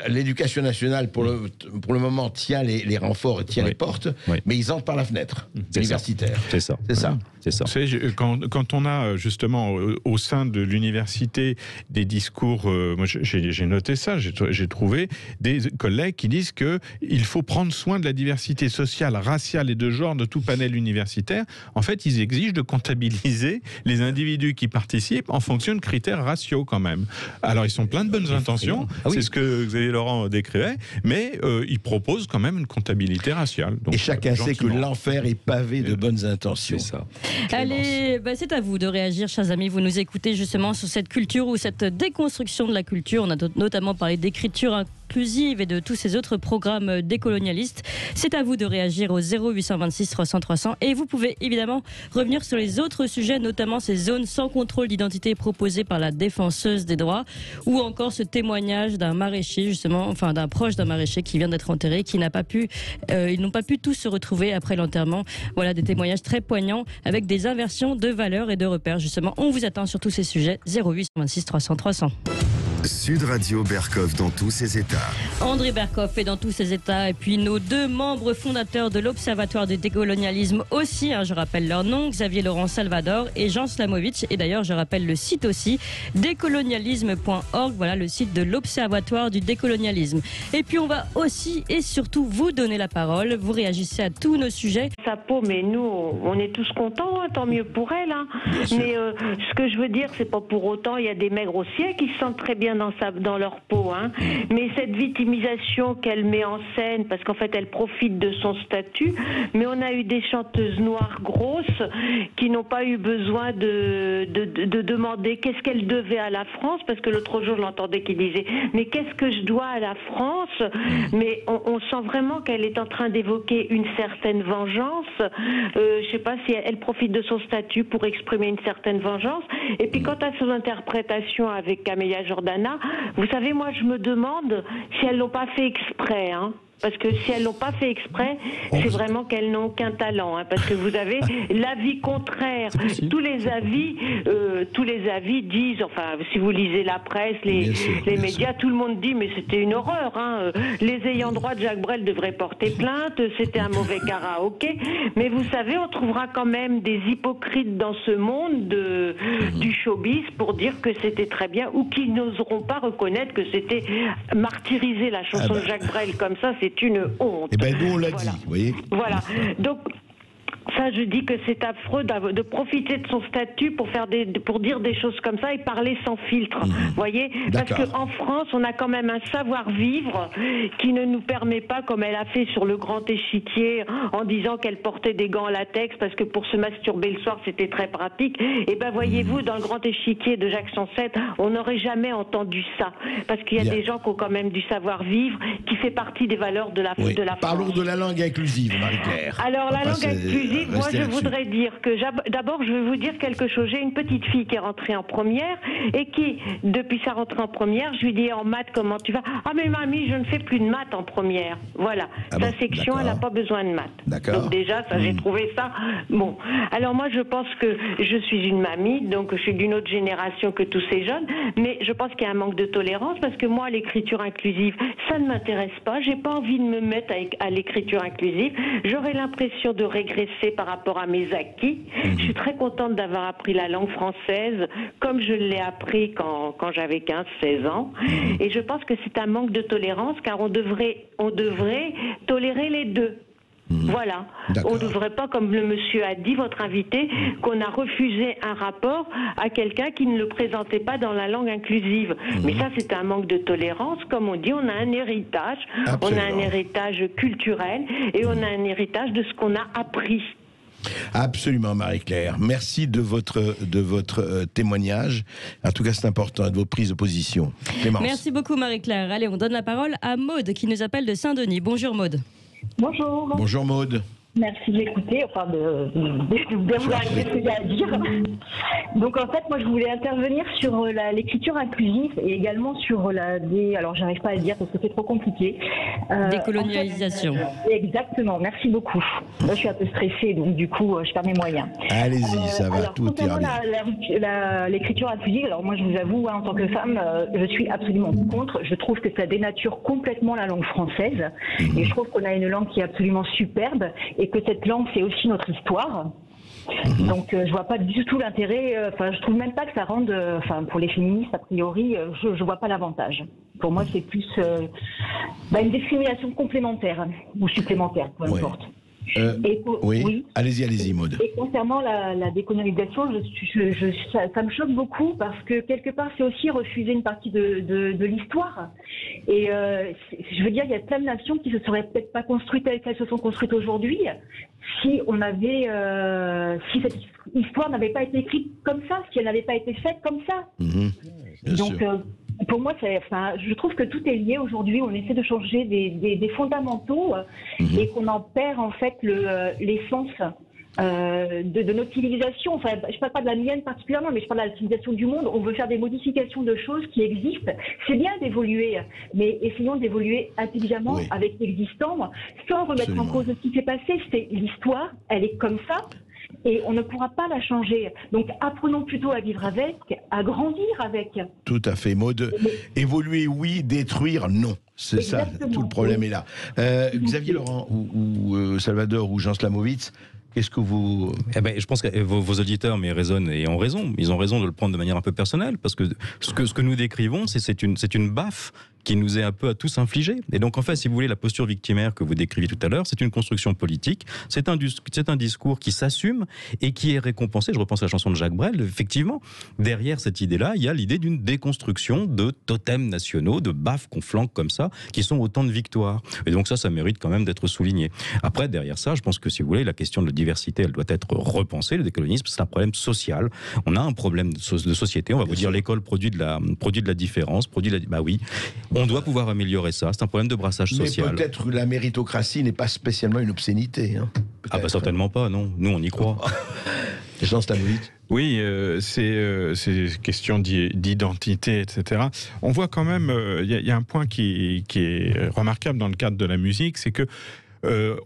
[SPEAKER 3] l'éducation nationale, pour le moment, tient les renforts et tient les portes, mais ils entrent par la fenêtre universitaire.
[SPEAKER 4] C'est ça.
[SPEAKER 3] C'est ça.
[SPEAKER 4] C'est ça.
[SPEAKER 5] Vous savez, quand on a justement au sein de l'université des discours, moi j'ai noté ça, j'ai trouvé des collègues qui disent qu'il faut prendre soin de la diversité sociale, raciale et de genre de tout panel universitaire. En fait, ils exigent de comptabiliser les individus qui participent en fonction de critères raciaux quand même. Alors, ils sont pleins de bonnes intentions, c'est ce que Xavier Laurent décrivait, mais ils proposent quand même une comptabilité raciale. Donc,
[SPEAKER 3] et chacun sait que l'enfer est pavé de bonnes intentions.
[SPEAKER 4] C'est ça.
[SPEAKER 2] Allez, c'est à vous de réagir, chers amis. Vous nous écoutez justement sur cette culture ou cette déconstruction de la culture. On a notamment parlé d'écriture inclusive et de tous ces autres programmes décolonialistes. C'est à vous de réagir au 0826 300 300. Et vous pouvez évidemment revenir sur les autres sujets, notamment ces zones sans contrôle d'identité proposées par la défenseuse des droits, ou encore ce témoignage d'un maraîcher, justement, enfin d'un proche d'un maraîcher qui vient d'être enterré, qui n'a pas pu, ils n'ont pas pu tous se retrouver après l'enterrement. Voilà des témoignages très poignants avec des inversions de valeurs et de repères. Justement, on vous attend sur tous ces sujets. 0826 300 300.
[SPEAKER 1] Sud Radio Berkov dans tous ses états.
[SPEAKER 2] André Berkov est dans tous ses états et puis nos 2 membres fondateurs de l'Observatoire du décolonialisme aussi, je rappelle leur nom, Xavier Laurent Salvador et Jean Slamovic. Et d'ailleurs, je rappelle le site aussi, décolonialisme.org, voilà le site de l'Observatoire du décolonialisme. Et puis on va aussi et surtout vous donner la parole, vous réagissez à tous nos sujets.
[SPEAKER 6] Sa peau, mais nous, on est tous contents, tant mieux pour elle. Mais ce que je veux dire, c'est pas pour autant, il y a des maigres aussi qui se sentent très bien dans leur peau. Mais cette victimisation qu'elle met en scène, parce qu'en fait elle profite de son statut, mais on a eu des chanteuses noires grosses qui n'ont pas eu besoin de demander qu'est-ce qu'elle devait à la France, parce que l'autre jour je l'entendais qui disait mais qu'est-ce que je dois à la France, mais on sent vraiment qu'elle est en train d'évoquer une certaine vengeance. Je sais pas si elle profite de son statut pour exprimer une certaine vengeance. Et puis quant à son interprétation avec Camélia Jordana, vous savez, moi je me demande si elles l'ont pas fait exprès, Parce que si elles l'ont pas fait exprès, c'est vraiment qu'elles n'ont aucun talent. Parce que vous avez l'avis contraire. Tous les avis disent, enfin, si vous lisez la presse, les médias, tout le monde dit, mais c'était une horreur. Les ayants droit de Jacques Brel devraient porter plainte. C'était un mauvais karaoké. Mais vous savez, on trouvera quand même des hypocrites dans ce monde du showbiz pour dire que c'était très bien, ou qui n'oseront pas reconnaître que c'était martyriser la chanson de Jacques Brel comme ça. C'est une honte.
[SPEAKER 3] Eh bien, nous, on l'a dit, vous voyez.
[SPEAKER 6] Voilà. Donc, ça, je dis que c'est affreux de profiter de son statut pour dire des choses comme ça et parler sans filtre. Vous voyez ? Parce qu'en France, on a quand même un savoir-vivre qui ne nous permet pas, comme elle a fait sur le grand échiquier, en disant qu'elle portait des gants en latex parce que pour se masturber le soir, c'était très pratique. Et ben, voyez-vous, dans le grand échiquier de Jacques Chancet, on n'aurait jamais entendu ça. Parce qu'il y a des gens qui ont quand même du savoir-vivre qui fait partie des valeurs de la France.
[SPEAKER 3] Parlons de la langue inclusive, Marie-Claire.
[SPEAKER 6] Alors, la langue inclusive, moi, je voudrais dire que d'abord, je vais vous dire quelque chose. J'ai une petite fille qui est rentrée en première et qui, depuis sa rentrée en première, je lui dis en maths, comment tu vas ? Ah, mais mamie, je ne fais plus de maths en première. Voilà. Sa section, elle n'a pas besoin de maths.
[SPEAKER 3] D'accord.
[SPEAKER 6] Donc, déjà, ça, j'ai trouvé ça bon. Alors, moi, je pense que je suis une mamie, donc je suis d'une autre génération que tous ces jeunes, mais je pense qu'il y a un manque de tolérance parce que moi, l'écriture inclusive, ça ne m'intéresse pas. J'ai pas envie de me mettre à l'écriture inclusive. J'aurais l'impression de régresser par rapport à mes acquis. Je suis très contente d'avoir appris la langue française comme je l'ai appris quand j'avais 15-16 ans. Et je pense que c'est un manque de tolérance car on devrait tolérer les deux. Voilà. On ne devrait pas, comme le monsieur a dit, votre invité, qu'on a refusé un rapport à quelqu'un qui ne le présentait pas dans la langue inclusive. Mais ça, c'est un manque de tolérance. Comme on dit, on a un héritage. Absolument. On a un héritage culturel et on a un héritage de ce qu'on a appris.
[SPEAKER 3] Absolument, Marie-Claire. Merci de votre témoignage. En tout cas, c'est important, de vos prises de position. Clémence.
[SPEAKER 2] Merci beaucoup, Marie-Claire. Allez, on donne la parole à Maude, qui nous appelle de Saint-Denis. Bonjour, Maude.
[SPEAKER 7] Bonjour.
[SPEAKER 3] Bonjour, Maude.
[SPEAKER 7] Merci de m'écouter, enfin de bien vouloir écouter ce qu'il y a à dire. Donc en fait, moi je voulais intervenir sur l'écriture inclusive et également sur alors j'arrive pas à le dire parce que c'est trop compliqué.
[SPEAKER 2] Décolonialisation.
[SPEAKER 7] Exactement, merci beaucoup. Là je suis un peu stressée, donc du coup je perds mes moyens.
[SPEAKER 3] Allez-y, ça va,
[SPEAKER 7] alors,
[SPEAKER 3] tout ira bien.
[SPEAKER 7] L'écriture inclusive, alors moi je vous avoue, en tant que femme, je suis absolument contre. Je trouve que ça dénature complètement la langue française et je trouve qu'on a une langue qui est absolument superbe. Et que cette langue, c'est aussi notre histoire. Donc, je vois pas du tout l'intérêt. Enfin, je trouve même pas que ça rende. Enfin, pour les féministes, a priori, je vois pas l'avantage. Pour moi, c'est plus une discrimination complémentaire ou supplémentaire, peu importe.
[SPEAKER 3] Oui. Allez-y, Maud.
[SPEAKER 7] Et concernant la décolonialisation, ça me choque beaucoup parce que quelque part, c'est aussi refuser une partie de l'histoire. Et je veux dire, il y a plein de nations qui se seraient peut-être pas construites telles qu'elles se sont construites aujourd'hui si cette histoire n'avait pas été écrite comme ça, si elle n'avait pas été faite comme ça. Donc, pour moi, je trouve que tout est lié aujourd'hui. On essaie de changer des fondamentaux et qu'on en perd en fait l'essence de notre civilisation. Enfin, je ne parle pas de la mienne particulièrement, mais je parle de la civilisation du monde. On veut faire des modifications de choses qui existent. C'est bien d'évoluer, mais essayons d'évoluer intelligemment avec l'existant, sans remettre en cause ce qui s'est passé. C'est l'histoire, elle est comme ça. Et on ne pourra pas la changer. Donc apprenons plutôt à vivre avec, à grandir avec.
[SPEAKER 3] Tout à fait, Maud. Évoluer, oui. Détruire, non. C'est ça, tout le problème est là. Xavier Laurent ou Salvador ou Jean Slamovitz, qu'est-ce que vous...
[SPEAKER 4] je pense que vos auditeurs raisonnent et ont raison. Ils ont raison de le prendre de manière un peu personnelle, parce que ce que nous décrivons, c'est une baffe qui nous est un peu à tous infligée. Et donc, en fait, si vous voulez, la posture victimaire que vous décriviez tout à l'heure, c'est une construction politique, c'est un discours qui s'assume et qui est récompensé. Je repense à la chanson de Jacques Brel. Effectivement, derrière cette idée-là, il y a l'idée d'une déconstruction de totems nationaux, de baffes qu'on flanque comme ça, qui sont autant de victoires. Et donc ça mérite quand même d'être souligné. Après, derrière ça, je pense que, si vous voulez, la question de la diversité, elle doit être repensée. Le décolonialisme, c'est un problème social. On a un problème de société. On va vous dire, l'école produit de la différence, bah oui. On doit pouvoir améliorer ça. C'est un problème de brassage social.
[SPEAKER 3] Mais peut-être que la méritocratie n'est pas spécialement une obscénité.
[SPEAKER 4] Certainement pas, non. Nous, on y croit.
[SPEAKER 3] Jean Slamovitz.
[SPEAKER 5] Oui, c'est question d'identité, etc. On voit quand même, il y a un point qui est remarquable dans le cadre de la musique, c'est que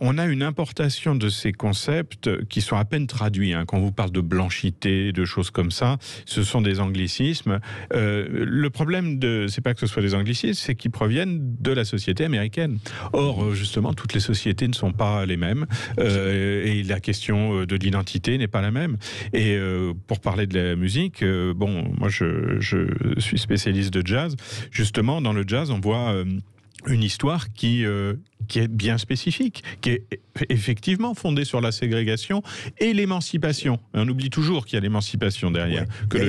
[SPEAKER 5] on a une importation de ces concepts qui sont à peine traduits. Quand on vous parle de blanchité, de choses comme ça, ce sont des anglicismes. Le problème, c'est pas que ce soit des anglicismes, c'est qu'ils proviennent de la société américaine. Or, justement, toutes les sociétés ne sont pas les mêmes, et la question de l'identité n'est pas la même. Et pour parler de la musique, moi je suis spécialiste de jazz. Justement, dans le jazz, on voit une histoire qui est bien spécifique, qui est effectivement fondée sur la ségrégation et l'émancipation. On oublie toujours qu'il y a l'émancipation derrière, que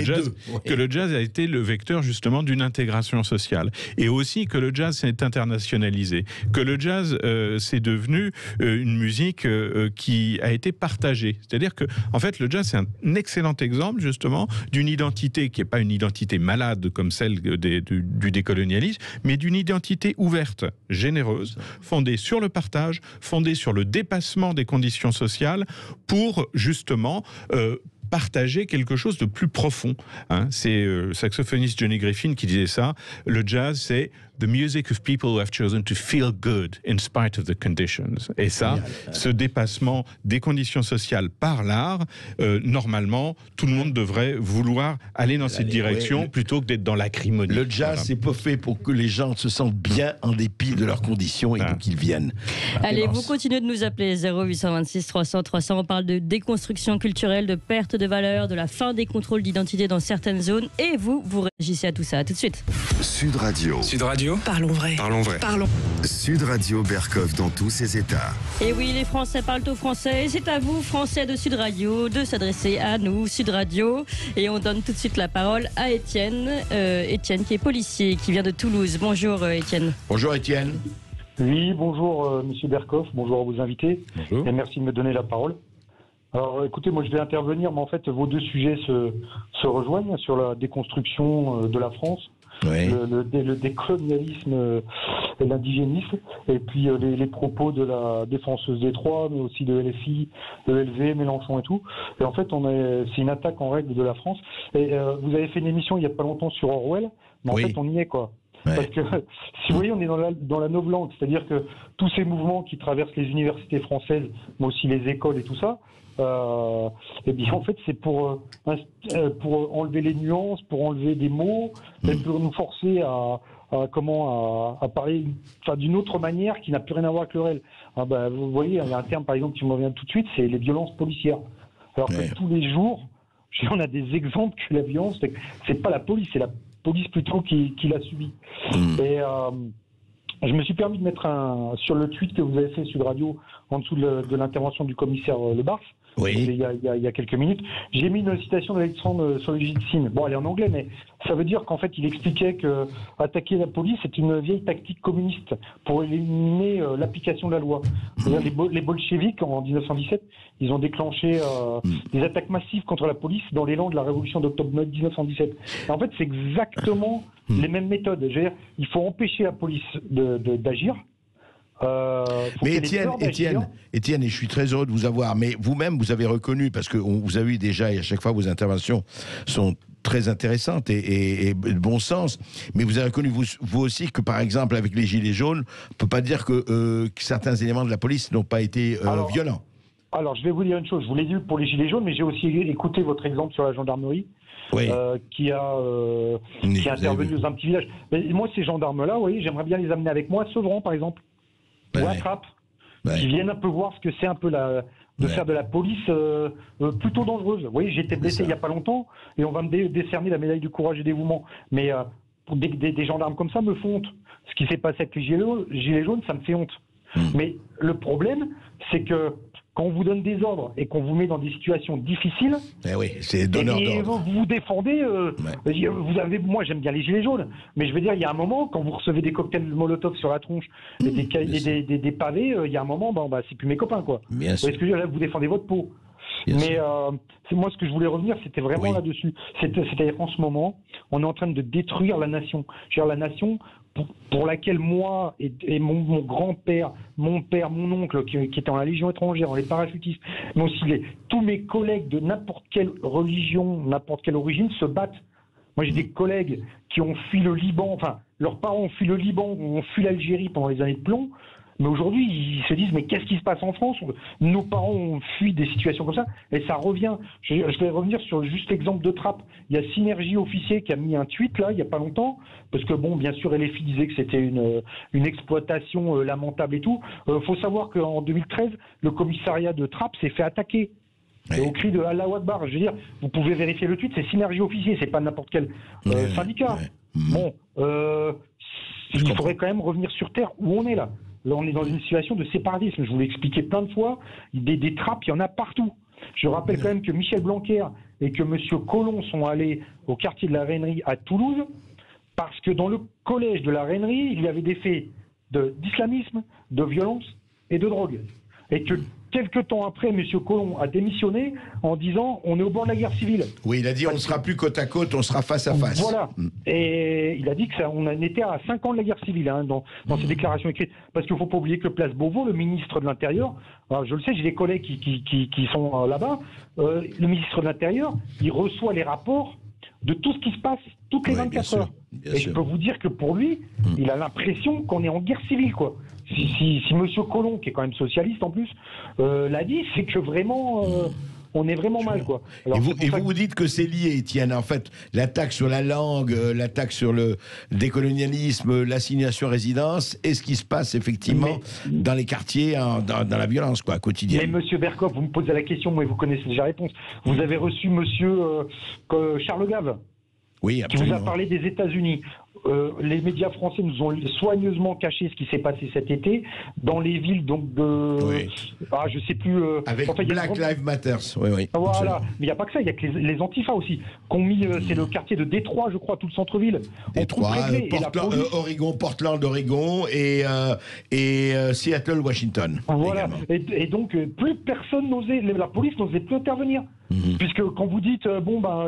[SPEAKER 5] le jazz a été le vecteur justement d'une intégration sociale, et aussi que le jazz s'est internationalisé, que le jazz c'est devenu une musique qui a été partagée. C'est-à-dire que, en fait, le jazz c'est un excellent exemple justement d'une identité qui n'est pas une identité malade comme celle du décolonialisme, mais d'une identité ouverte, généreuse, fondée sur le partage, fondée sur le dépassement des conditions sociales pour justement partager quelque chose de plus profond. C'est le saxophoniste Johnny Griffin qui disait ça. Le jazz, c'est the music of people who have chosen to feel good in spite of the conditions. Et ça, ce dépassement des conditions sociales par l'art, normalement, tout le monde devrait vouloir aller dans cette direction plutôt que d'être dans l'acrimonie.
[SPEAKER 3] Le jazz, c'est pas fait pour que les gens se sentent bien en dépit de leurs conditions et donc ils viennent.
[SPEAKER 2] Allez, vous continuez de nous appeler 0826 300 300. On parle de déconstruction culturelle, de perte de valeur, de la fin des contrôles d'identité dans certaines zones. Et vous réagissez à tout ça. À tout de suite.
[SPEAKER 1] Sud Radio.
[SPEAKER 8] Sud Radio.
[SPEAKER 9] Parlons vrai.
[SPEAKER 8] Parlons vrai.
[SPEAKER 9] Parlons.
[SPEAKER 1] Sud Radio Berkov dans tous ses états.
[SPEAKER 2] Et oui, les Français parlent au français. C'est à vous, Français de Sud Radio, de s'adresser à nous, Sud Radio. Et on donne tout de suite la parole à Étienne. Étienne qui est policier, qui vient de Toulouse. Bonjour Étienne.
[SPEAKER 3] Bonjour Étienne.
[SPEAKER 10] Oui, bonjour Monsieur Berkov, bonjour à vos invités.
[SPEAKER 4] Bonjour.
[SPEAKER 10] Et merci de me donner la parole. Alors écoutez, moi je vais intervenir, mais en fait vos deux sujets se rejoignent sur la déconstruction de la France.
[SPEAKER 3] Oui.
[SPEAKER 10] Le décolonialisme l'indigénisme, et puis les propos de la défenseuse des Trois, mais aussi de LFI, de LV, Mélenchon et tout. Et en fait, c'est une attaque en règle de la France. Et vous avez fait une émission il n'y a pas longtemps sur Orwell, mais en fait, on y est, quoi. Ouais. Parce que, si vous voyez, on est dans la novlangue, c'est-à-dire que tous ces mouvements qui traversent les universités françaises, mais aussi les écoles et tout ça, et bien en fait c'est pour enlever les nuances, pour enlever des mots, et pour nous forcer à parler d'une autre manière qui n'a plus rien à voir avec le réel. Vous voyez, il y a un terme par exemple qui me revient tout de suite, c'est les violences policières. Alors que tous les jours, on a des exemples que la violence, c'est pas la police, c'est la police plutôt qui l'a subie. Et je me suis permis de mettre sur le tweet que vous avez fait sur Radio, en dessous de l'intervention du commissaire Le Bars, il y a quelques minutes, j'ai mis une citation d'Alexandre Solzhenitsyn. Bon, elle est en anglais, mais ça veut dire qu'en fait, il expliquait que attaquer la police, c'est une vieille tactique communiste pour éliminer l'application de la loi. C'est-à-dire les bolcheviks, en 1917, ils ont déclenché des attaques massives contre la police dans l'élan de la révolution d'octobre 1917. Et en fait, c'est exactement les mêmes méthodes. Je veux dire, il faut empêcher la police d'agir.
[SPEAKER 3] Mais Étienne, et je suis très heureux de vous avoir, mais vous-même, vous avez reconnu, parce que vous avez eu déjà, et à chaque fois vos interventions sont très intéressantes et de bon sens, mais vous avez reconnu vous aussi que, par exemple, avec les Gilets jaunes, on ne peut pas dire que certains éléments de la police n'ont pas été violents. Alors,
[SPEAKER 10] je vais vous dire une chose, je vous l'ai dit pour les Gilets jaunes, mais j'ai aussi écouté votre exemple sur la gendarmerie. Qui est intervenu dans un petit village. Mais moi, ces gendarmes-là, j'aimerais bien les amener avec moi à Sevran, par exemple, ou à Trappes, qui viennent un peu voir ce que c'est un peu faire de la police plutôt dangereuse. Vous voyez, j'ai été blessé il n'y a pas longtemps, et on va me décerner la médaille du courage et dévouement. Mais des gendarmes comme ça me font honte. Ce qui s'est passé avec les gilets jaunes, ça me fait honte. Mais le problème, c'est que quand on vous donne des ordres et qu'on vous met dans des situations difficiles,
[SPEAKER 3] c'est donneur d'ordre.
[SPEAKER 10] Vous vous défendez. Moi, j'aime bien les gilets jaunes, mais je veux dire, il y a un moment, quand vous recevez des cocktails Molotov sur la tronche et des pavés, il y a un moment, c'est plus mes copains, quoi. Bien sûr. Parce que là, vous défendez votre peau. Mais moi, ce que je voulais revenir, c'était vraiment là-dessus. C'est-à-dire qu'en ce moment, on est en train de détruire la nation. Je veux dire, la nation pour laquelle moi et mon grand-père, mon père, mon oncle, qui étaient en la Légion étrangère, les parachutistes, mais aussi tous mes collègues de n'importe quelle religion, n'importe quelle origine, se battent. Moi, j'ai des collègues qui ont fui le Liban, enfin, leurs parents ont fui le Liban, ont fui l'Algérie pendant les années de plomb. Mais aujourd'hui, ils se disent, mais qu'est-ce qui se passe en France? Nos parents ont fui des situations comme ça, et ça revient. Je vais revenir sur juste l'exemple de Trappes. Il y a Synergie Officier qui a mis un tweet, là, il n'y a pas longtemps, parce que, bien sûr, LFI disait que c'était une exploitation lamentable et tout. Faut savoir qu'en 2013, le commissariat de Trappes s'est fait attaquer. Et au cri de Allahu Akbar. Je veux dire, vous pouvez vérifier le tweet, c'est Synergie Officier, c'est pas n'importe quel syndicat. Il faudrait quand même revenir sur Terre où on est là. Là, on est dans une situation de séparatisme. Je vous l'ai expliqué plein de fois. Des trappes, il y en a partout. Je rappelle quand même que Michel Blanquer et que M. Collomb sont allés au quartier de la Rainerie à Toulouse parce que dans le collège de la Rainerie, il y avait des faits d'islamisme, de violence et de drogue. Et que quelques temps après, M. Collomb a démissionné en disant on est au bord de la guerre civile.
[SPEAKER 3] Oui, il a dit on ne sera plus côte à côte, on sera face à face.
[SPEAKER 10] Voilà. Et il a dit qu'on en était à 5 ans de la guerre civile dans ses déclarations écrites. Parce qu'il ne faut pas oublier que Place Beauvau, le ministre de l'Intérieur, je le sais, j'ai des collègues qui sont là-bas, le ministre de l'Intérieur, il reçoit les rapports de tout ce qui se passe toutes les 24 heures. Et je peux vous dire que pour lui, il a l'impression qu'on est en guerre civile, quoi. Si M. Collomb, qui est quand même socialiste en plus, l'a dit, c'est que vraiment, on est vraiment mal, quoi. Alors,
[SPEAKER 3] vous dites que c'est lié, Étienne. En fait, l'attaque sur la langue, l'attaque sur le décolonialisme, l'assignation à résidence, et ce qui se passe effectivement dans les quartiers, dans la violence, quoi, quotidienne.
[SPEAKER 10] Mais M. Bercoff, vous me posez la question, mais vous connaissez déjà la réponse. Vous avez reçu M. Charles Gave,
[SPEAKER 3] oui,
[SPEAKER 10] qui vous a parlé des États-Unis. Les médias français nous ont soigneusement caché ce qui s'est passé cet été dans les villes je sais plus.
[SPEAKER 3] Avec Black Lives Matter. Oui.
[SPEAKER 10] Voilà, mais il n'y a pas que ça, il y a que les Antifa aussi. Qu'on mis, c'est le quartier de Détroit, je crois, tout le centre-ville.
[SPEAKER 3] Détroit, Portland, Oregon et Seattle, Washington.
[SPEAKER 10] Voilà. Et donc plus personne n'osait, la police n'osait plus intervenir. Puisque quand vous dites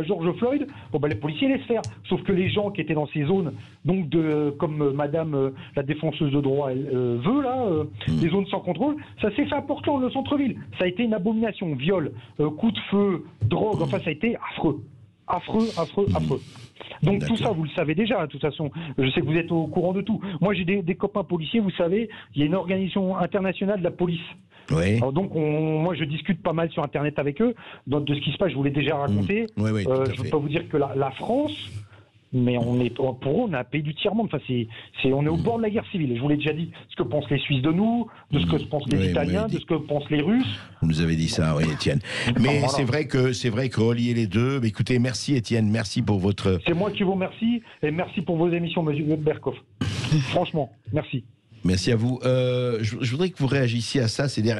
[SPEAKER 10] George Floyd, les policiers laissent faire. Sauf que les gens qui étaient dans ces zones donc comme Madame la défenseuse de droit veut là, des zones sans contrôle. Ça s'est fait à Portland, le centre-ville. Ça a été une abomination, viol, coup de feu, drogue. Enfin, ça a été affreux. Donc tout ça, vous le savez déjà, de toute façon. Je sais que vous êtes au courant de tout. Moi, j'ai des copains policiers, vous savez, il y a une organisation internationale de la police.
[SPEAKER 3] Oui.
[SPEAKER 10] Alors donc, moi, je discute pas mal sur Internet avec eux. Donc, de ce qui se passe, je vous l'ai déjà raconté.
[SPEAKER 3] Oui, tout à
[SPEAKER 10] je ne
[SPEAKER 3] fait.
[SPEAKER 10] peux pas vous dire que la France, mais pour eux, on est un pays du tiers-monde. Enfin, on est au bord de la guerre civile. Et je vous l'ai déjà dit, ce que pensent les Suisses de nous, de ce que pensent les Italiens, de ce que pensent les Russes.
[SPEAKER 3] Vous nous avez dit ça, oui, Étienne. Mais
[SPEAKER 10] voilà.
[SPEAKER 3] c'est vrai que relier les deux. Mais écoutez, merci Étienne, merci pour votre.
[SPEAKER 10] C'est moi qui vous remercie et merci pour vos émissions, Monsieur Berkoff. Franchement, merci.
[SPEAKER 3] Merci à vous. Je voudrais que vous réagissiez à ça. C'est-à-dire,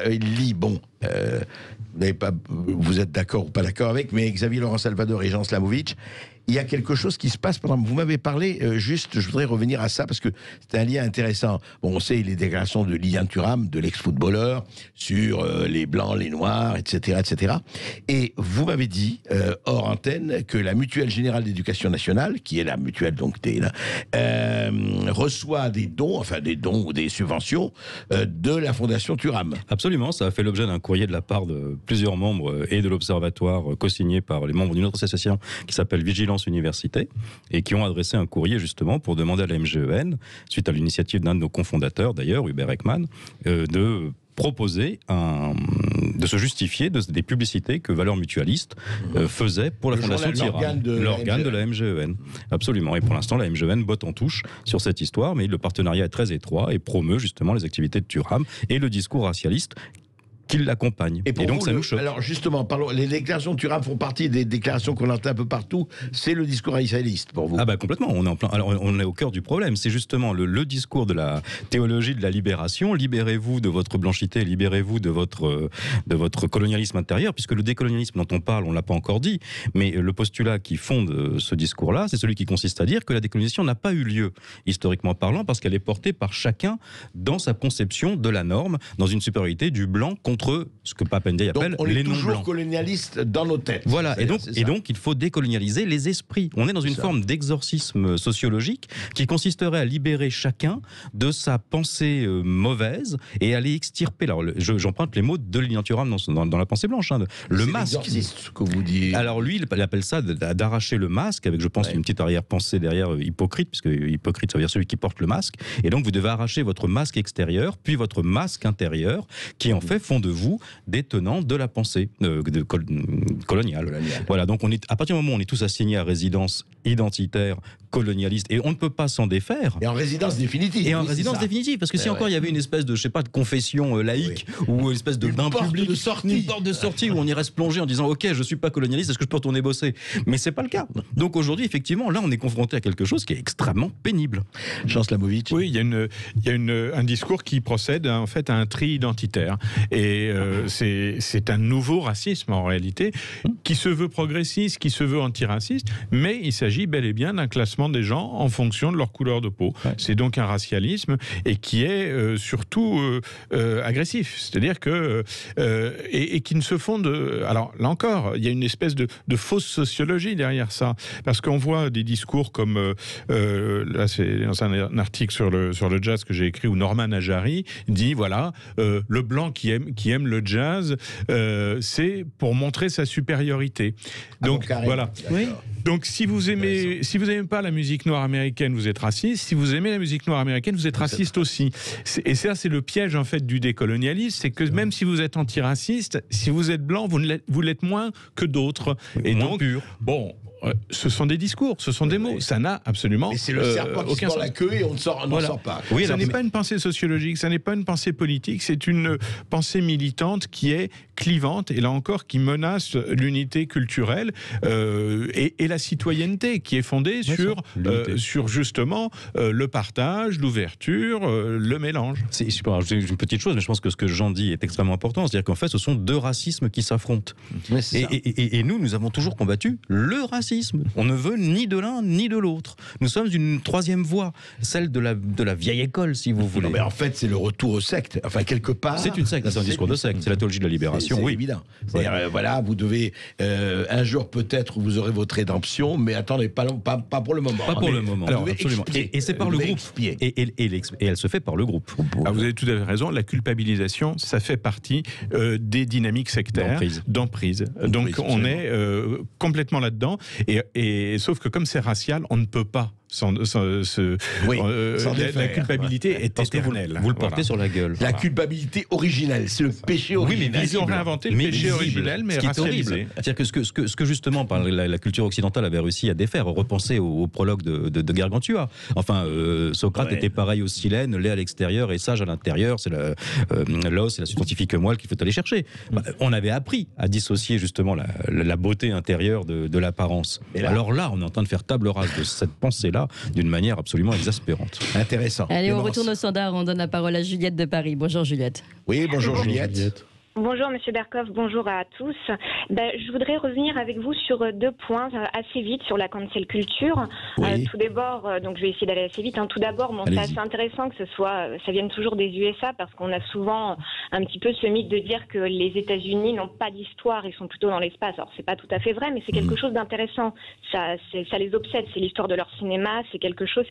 [SPEAKER 3] vous êtes d'accord ou pas d'accord avec, mais Xavier Laurent Salvador et Jean Slamovic, il y a quelque chose qui se passe. Vous m'avez parlé, je voudrais revenir à ça parce que c'est un lien intéressant. Bon, on sait les déclarations de Lilian Thuram, de l'ex-footballeur, sur les blancs, les noirs, etc., etc. Et vous m'avez dit, hors antenne, que la Mutuelle Générale d'Éducation Nationale, qui est la mutuelle donc reçoit des dons ou des subventions de la Fondation Thuram.
[SPEAKER 4] Absolument, ça a fait l'objet d'un courrier de la part de plusieurs membres et de l'Observatoire, co-signé par les membres d'une autre association qui s'appelle Vigilance Université, et qui ont adressé un courrier justement pour demander à la MGEN, suite à l'initiative d'un de nos cofondateurs d'ailleurs, Hubert Ekman, de proposer de se justifier des publicités que Valeurs Mutualistes faisait pour la Fondation Thuram, l'organe de la MGEN. Absolument. Et pour l'instant, la MGEN botte en touche sur cette histoire, mais le partenariat est très étroit et promeut justement les activités de Thuram et le discours racialiste qui l'accompagne. Et donc ça nous choque.
[SPEAKER 3] Alors justement, les déclarations de Thuram font partie des déclarations qu'on entend un peu partout. C'est le discours racialiste pour vous.
[SPEAKER 4] Ah bah complètement. On est en plein. Alors on est au cœur du problème. C'est justement le discours de la théologie de la libération. Libérez-vous de votre blanchité, libérez-vous de votre colonialisme intérieur, puisque le décolonialisme dont on parle, on l'a pas encore dit, mais le postulat qui fonde ce discours-là, c'est celui qui consiste à dire que la décolonisation n'a pas eu lieu historiquement parlant, parce qu'elle est portée par chacun dans sa conception de la norme, dans une supériorité du blanc contre ce que Pape Ndiaye appelle les non-blancs.
[SPEAKER 3] On est toujours colonialiste dans nos têtes.
[SPEAKER 4] Voilà, et donc il faut décolonialiser les esprits. On est dans une forme d'exorcisme sociologique qui consisterait à libérer chacun de sa pensée mauvaise et à les extirper. Alors j'emprunte les mots de Lilian Thuram dans La pensée blanche. Le masque.
[SPEAKER 3] C'est ce que vous dites.
[SPEAKER 4] Alors lui, il appelle ça d'arracher le masque, avec je pense une petite arrière-pensée derrière hypocrite, puisque hypocrite ça veut dire celui qui porte le masque. Et donc vous devez arracher votre masque extérieur, puis votre masque intérieur, qui en fait font de vous des tenants de la pensée coloniale. Voilà, donc à partir du moment où on est tous assignés à résidence identitaire, colonialiste, et on ne peut pas s'en défaire.
[SPEAKER 3] Et en résidence définitive.
[SPEAKER 4] Et en résidence définitive, parce que si encore il y avait une espèce de, je sais pas, de confession laïque, ou une espèce de bain public, une porte de sortie où on irait se plonger en disant ok, je suis pas colonialiste, est-ce que je peux retourner bosser? Mais c'est pas le cas. Donc aujourd'hui, effectivement, là on est confronté à quelque chose qui est extrêmement pénible.
[SPEAKER 3] Jean Slamovic.
[SPEAKER 5] Oui, il y a un discours qui procède en fait à un tri identitaire. Et c'est un nouveau racisme en réalité, qui se veut progressiste, qui se veut antiraciste, mais il s'agit bel et bien d'un classement des gens en fonction de leur couleur de peau. Ouais. C'est donc un racialisme et qui est surtout agressif. C'est-à-dire que et qui ne se fonde. Alors là encore, il y a une espèce de fausse sociologie derrière ça, parce qu'on voit des discours comme là c'est dans un article sur le jazz que j'ai écrit où Norman Ajari dit voilà le blanc qui aime le jazz, c'est pour montrer sa supériorité. Donc voilà. Oui. Donc si vous aimez pas la musique noire américaine, vous êtes raciste. Si vous aimez la musique noire américaine, vous êtes raciste aussi. Et ça, c'est le piège en fait du décolonialisme, c'est que même si vous êtes antiraciste, si vous êtes blanc, vous l'êtes moins que d'autres. Et donc pur. Bon. Ce sont des discours, ce sont des mots. Ça n'a absolument
[SPEAKER 3] mais c'est le serpent qui se mord la queue et on ne sort pas.
[SPEAKER 5] Oui, ça n'est pas une pensée sociologique, ça n'est pas une pensée politique, c'est une pensée militante qui est clivante et là encore qui menace l'unité culturelle et la citoyenneté qui est fondée sur justement le partage, l'ouverture, le mélange.
[SPEAKER 4] C'est super. J'ai une petite chose, mais je pense que ce que Jean dit est extrêmement important. C'est-à-dire qu'en fait, ce sont deux racismes qui s'affrontent. Et nous avons toujours combattu le racisme. progressisme. On ne veut ni de l'un ni de l'autre. Nous sommes une troisième voie, celle de la vieille école, si vous voulez.
[SPEAKER 3] Non, mais en fait, c'est le retour aux sectes. Enfin, quelque part.
[SPEAKER 4] C'est une secte, c'est un discours de secte. C'est la théologie de la libération.
[SPEAKER 3] C'est
[SPEAKER 4] oui,
[SPEAKER 3] évident. C'est-à-dire, voilà, vous devez un jour peut-être vous aurez votre rédemption, mais attendez, pas pour le moment.
[SPEAKER 4] Pas pour le moment.
[SPEAKER 3] Alors,
[SPEAKER 4] absolument. Et c'est par le groupe. Et elle se fait par le groupe.
[SPEAKER 5] Alors vous avez tout à fait raison. La culpabilisation, ça fait partie des dynamiques sectaires d'emprise. Donc on est complètement là-dedans. Et sauf que comme c'est racial, on ne peut pas. La culpabilité est éternelle.
[SPEAKER 4] Vous le portez sur la gueule.
[SPEAKER 3] La culpabilité originelle, c'est le péché originel.
[SPEAKER 5] Oui, mais ils ont réinventé le péché originel, mais racialisé.
[SPEAKER 4] C'est-à-dire que ce que justement la culture occidentale avait réussi à défaire, repenser au prologue de Gargantua. Enfin, Socrate était pareil aux Silènes, laid à l'extérieur et sage à l'intérieur. C'est l'os et la scientifique moelle qu'il faut aller chercher. On avait appris à dissocier justement la beauté intérieure de l'apparence. Alors là, on est en train de faire table rase de cette pensée-là d'une manière absolument exaspérante.
[SPEAKER 3] Intéressant.
[SPEAKER 2] Allez, on retourne au standard, on donne la parole à Juliette de Paris. Bonjour Juliette.
[SPEAKER 3] Oui, bonjour Juliette.
[SPEAKER 8] Bonjour Monsieur Berkoff, bonjour à tous. Je voudrais revenir avec vous sur 2 points assez vite sur la cancel culture.
[SPEAKER 3] Oui.
[SPEAKER 8] Tout d'abord, donc je vais essayer d'aller assez vite. Tout d'abord, c'est assez intéressant que ça vienne toujours des USA parce qu'on a souvent un petit peu ce mythe de dire que les États-Unis n'ont pas d'histoire, ils sont plutôt dans l'espace. Alors c'est pas tout à fait vrai, mais c'est quelque chose d'intéressant. Ça les obsède, c'est l'histoire de leur cinéma, c'est quelque chose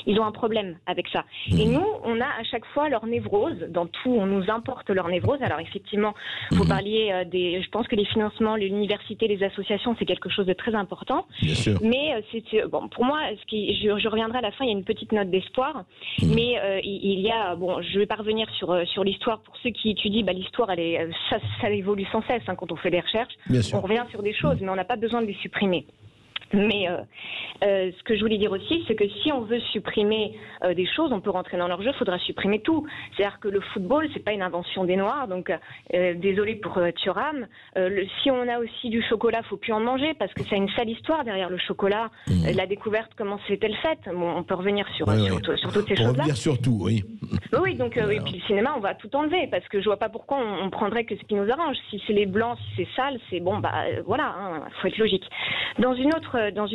[SPEAKER 8] ils ont un problème avec ça. Et nous, on a à chaque fois leur névrose. Dans tout, on nous importe leur névrose. Alors effectivement, vous parliez je pense que les financements, l'université, les associations, c'est quelque chose de très important.
[SPEAKER 3] Bien sûr.
[SPEAKER 8] Mais pour moi, je reviendrai à la fin, il y a une petite note d'espoir. Mais il y a, je vais pas revenir sur l'histoire. Pour ceux qui étudient, l'histoire, ça évolue sans cesse quand on fait des recherches. On revient sur des choses, mais on n'a pas besoin de les supprimer. Mais ce que je voulais dire aussi, c'est que si on veut supprimer des choses, on peut rentrer dans leur jeu, il faudra supprimer tout. C'est-à-dire que le football, c'est pas une invention des Noirs, donc désolé pour Thuram. Si on a aussi du chocolat, faut plus en manger parce que ça a une sale histoire derrière le chocolat. La découverte, comment s'est-elle faite? On peut revenir sur toutes ces choses-là.
[SPEAKER 3] Revenir sur tout, oui.
[SPEAKER 8] Oui, donc et puis le cinéma, on va tout enlever parce que je vois pas pourquoi on prendrait que ce qui nous arrange. Si c'est les blancs, si c'est sale, c'est voilà, faut être logique. Dans une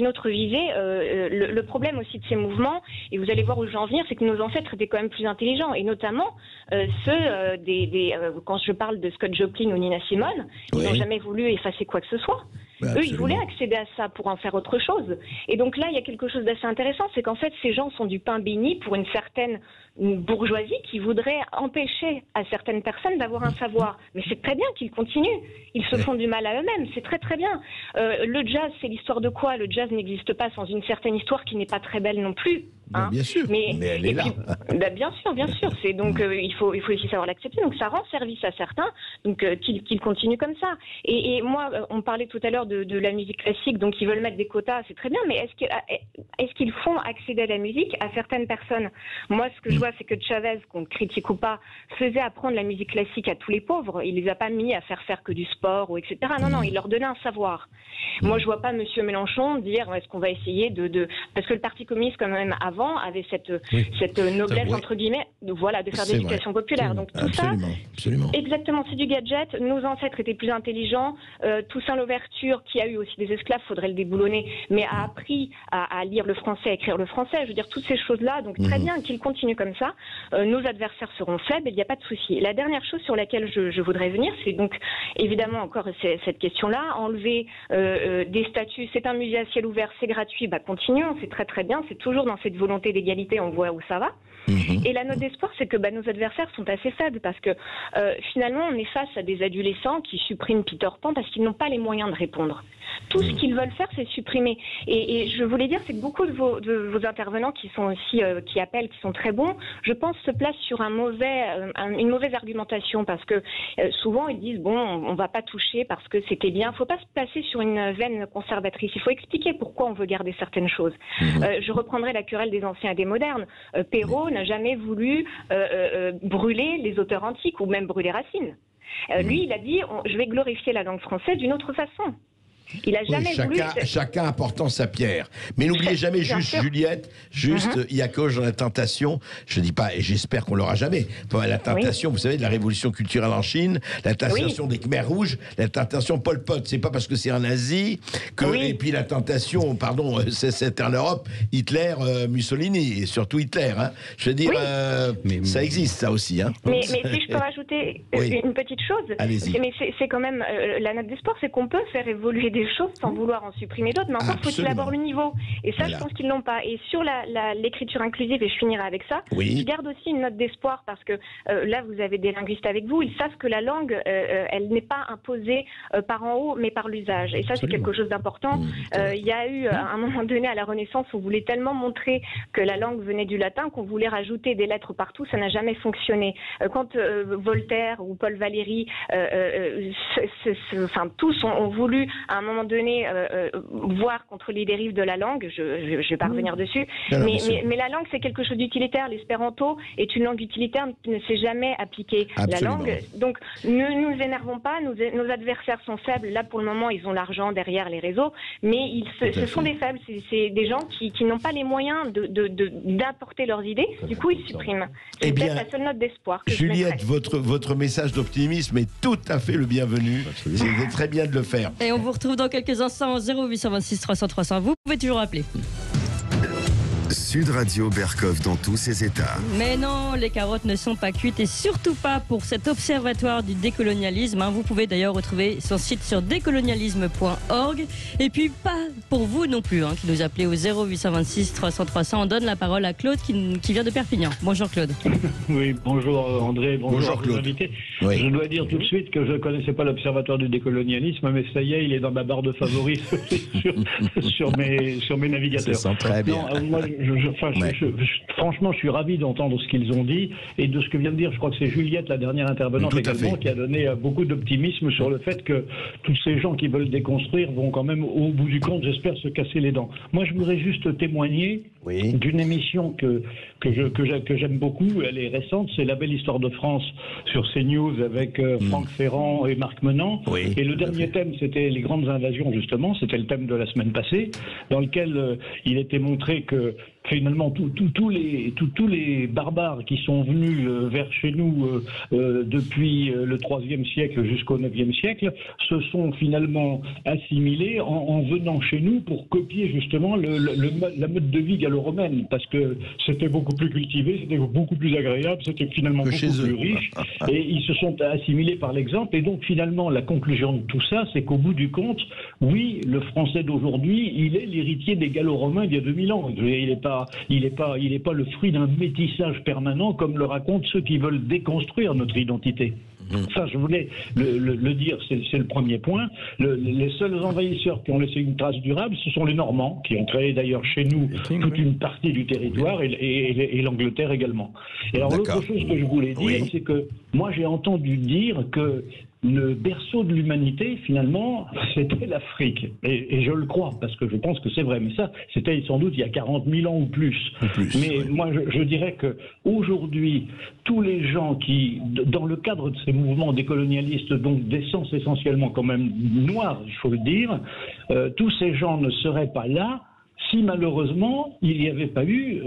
[SPEAKER 8] autre visée, le problème aussi de ces mouvements, et vous allez voir où je vais en venir, c'est que nos ancêtres étaient quand même plus intelligents, et notamment ceux quand je parle de Scott Joplin ou Nina Simone, ils n'ont jamais voulu effacer quoi que ce soit. Eux, ils voulaient accéder à ça pour en faire autre chose. Et donc là, il y a quelque chose d'assez intéressant, c'est qu'en fait, ces gens sont du pain béni pour une certaine bourgeoisie qui voudrait empêcher à certaines personnes d'avoir un savoir. Mais c'est très bien qu'ils continuent. Ils se font du mal à eux-mêmes. C'est très très bien. Le jazz, c'est l'histoire de quoi? Le jazz n'existe pas sans une certaine histoire qui n'est pas très belle non plus.
[SPEAKER 3] Bien sûr, mais elle est là.
[SPEAKER 8] Bien sûr. C'est donc il faut aussi savoir l'accepter. Donc ça rend service à certains, donc qu'ils continuent comme ça. Et moi, on parlait tout à l'heure de la musique classique, donc ils veulent mettre des quotas, c'est très bien. Mais est-ce qu'ils font accéder à la musique à certaines personnes? Moi, ce que je vois, c'est que Chavez, qu'on critique ou pas, faisait apprendre la musique classique à tous les pauvres. Il les a pas mis à faire que du sport ou etc. Non, il leur donnait un savoir. Moi, je vois pas Monsieur Mélenchon dire est-ce qu'on va essayer parce que le Parti communiste quand même avant avait cette noblesse entre guillemets de faire de l'éducation populaire. Donc tout
[SPEAKER 3] absolument.
[SPEAKER 8] Exactement, c'est du gadget. Nos ancêtres étaient plus intelligents. Toussaint Louverture, qui a eu aussi des esclaves, faudrait le déboulonner, mais a appris à lire le français, à écrire le français. Je veux dire toutes ces choses-là. Donc très bien qu'ils continuent comme ça. Nos adversaires seront faibles, il n'y a pas de souci. La dernière chose sur laquelle je voudrais venir, c'est donc évidemment encore cette question-là, enlever des statuts. C'est un musée à ciel ouvert, c'est gratuit. Continuons, c'est très très bien. C'est toujours dans cette volonté d'égalité, on voit où ça va. Et la note d'espoir, c'est que nos adversaires sont assez faibles parce que finalement, on est face à des adolescents qui suppriment Peter Pan parce qu'ils n'ont pas les moyens de répondre. Tout ce qu'ils veulent faire, c'est supprimer. Et je voulais dire, c'est que beaucoup de vos intervenants qui sont aussi qui appellent, qui sont très bons, je pense se placent sur une mauvaise argumentation parce que souvent ils disent on va pas toucher parce que c'était bien. Faut pas se placer sur une veine conservatrice. Il faut expliquer pourquoi on veut garder certaines choses. Je reprendrai la querelle des anciens et des modernes. Perrault n'a jamais voulu brûler les auteurs antiques ou même brûler Racine. Lui, il a dit je vais glorifier la langue française d'une autre façon. Il a jamais voulu.
[SPEAKER 3] Chacun apportant sa pierre. Mais n'oubliez jamais, Juliette, il y a cause dans la tentation, je ne dis pas, et j'espère qu'on l'aura jamais, la tentation, vous savez, de la révolution culturelle en Chine, la tentation des Khmers rouges, la tentation Pol Pot. C'est pas parce que c'est un nazi que. Et puis la tentation, pardon, c'était en Europe, Hitler, Mussolini, et surtout Hitler. Hein. Je veux dire, ça existe, ça aussi. Hein.
[SPEAKER 8] Mais si je peux rajouter une petite chose, mais c'est quand même la note d'espoir, c'est qu'on peut faire évoluer des choses sans vouloir en supprimer d'autres, mais encore faut-il avoir le niveau. Et ça, je pense qu'ils l'ont pas. Et sur l'écriture inclusive, et je finirai avec ça, je garde aussi une note d'espoir parce que là, vous avez des linguistes avec vous, ils savent que la langue, elle n'est pas imposée par en haut, mais par l'usage. Et ça, c'est quelque chose d'important. Il y a eu, à un moment donné, à la Renaissance, on voulait tellement montrer que la langue venait du latin qu'on voulait rajouter des lettres partout, ça n'a jamais fonctionné. Quand Voltaire ou Paul Valéry, tous ont voulu, à un moment donné, voir contre les dérives de la langue, je ne vais pas revenir dessus, mais la langue, c'est quelque chose d'utilitaire. L'espéranto est une langue utilitaire, ne s'est jamais appliquée. La langue, donc ne nous énervons pas, nos adversaires sont faibles. Là, pour le moment, ils ont l'argent derrière les réseaux, mais ce sont des faibles. C'est des gens qui n'ont pas les moyens d'apporter leurs idées. Du coup, ils suppriment. C'est peut-être la seule note d'espoir.
[SPEAKER 3] Juliette, votre message d'optimisme est tout à fait le bienvenu. C'est très bien de le faire.
[SPEAKER 2] Et on vous retrouve dans quelques instants au 0826 300 300. Vous pouvez toujours appeler.
[SPEAKER 1] Sud Radio Berkov dans tous ses états.
[SPEAKER 2] Mais non, les carottes ne sont pas cuites et surtout pas pour cet observatoire du décolonialisme. Vous pouvez d'ailleurs retrouver son site sur décolonialisme.org. Et puis pas pour vous non plus, qui nous appelez au 0826 300 300. On donne la parole à Claude qui vient de Perpignan. Bonjour Claude.
[SPEAKER 9] Oui, bonjour André, bonjour Claude. Je dois dire tout de suite que je ne connaissais pas l'observatoire du décolonialisme, mais ça y est, il est dans ma barre de favoris sur mes navigateurs.
[SPEAKER 3] Ça sent très bien.
[SPEAKER 9] Non, moi, franchement, je suis ravi d'entendre ce qu'ils ont dit et de ce que vient de dire, je crois que c'est Juliette, la dernière intervenante également, qui a donné beaucoup d'optimisme sur le fait que tous ces gens qui veulent déconstruire vont quand même, au bout du compte, j'espère, se casser les dents. Moi, je voudrais juste témoigner d'une émission que j'aime beaucoup, elle est récente, c'est La Belle Histoire de France sur CNews avec Franck Ferrand et Marc Menant. Et le dernier thème, c'était les grandes invasions, justement, c'était le thème de la semaine passée, dans lequel il était montré que finalement tous les barbares qui sont venus vers chez nous depuis le IIIe siècle jusqu'au IXe siècle se sont finalement assimilés en venant chez nous pour copier justement la mode de vie gallo-romaine, parce que c'était beaucoup plus cultivé, c'était beaucoup plus agréable, c'était finalement beaucoup plus riche, et ils se sont assimilés par l'exemple. Et donc finalement la conclusion de tout ça, c'est qu'au bout du compte, oui, le français d'aujourd'hui, il est l'héritier des gallo-romains d'il y a 2000 ans. Il n'est pas le fruit d'un métissage permanent comme le racontent ceux qui veulent déconstruire notre identité. Ça, je voulais le dire, c'est le premier point. Les seuls envahisseurs qui ont laissé une trace durable, ce sont les Normands, qui ont créé d'ailleurs chez nous toute une partie du territoire, et l'Angleterre également. Et alors l'autre chose que je voulais dire, c'est que moi j'ai entendu dire que le berceau de l'humanité, finalement, c'était l'Afrique. Et je le crois, parce que je pense que c'est vrai. Mais ça, c'était sans doute il y a 40 000 ans ou plus. Mais moi, je dirais que aujourd'hui, tous les gens qui, dans le cadre de ces mouvements décolonialistes, donc d'essence essentiellement quand même noire, il faut le dire, tous ces gens ne seraient pas là si malheureusement il n'y avait pas eu,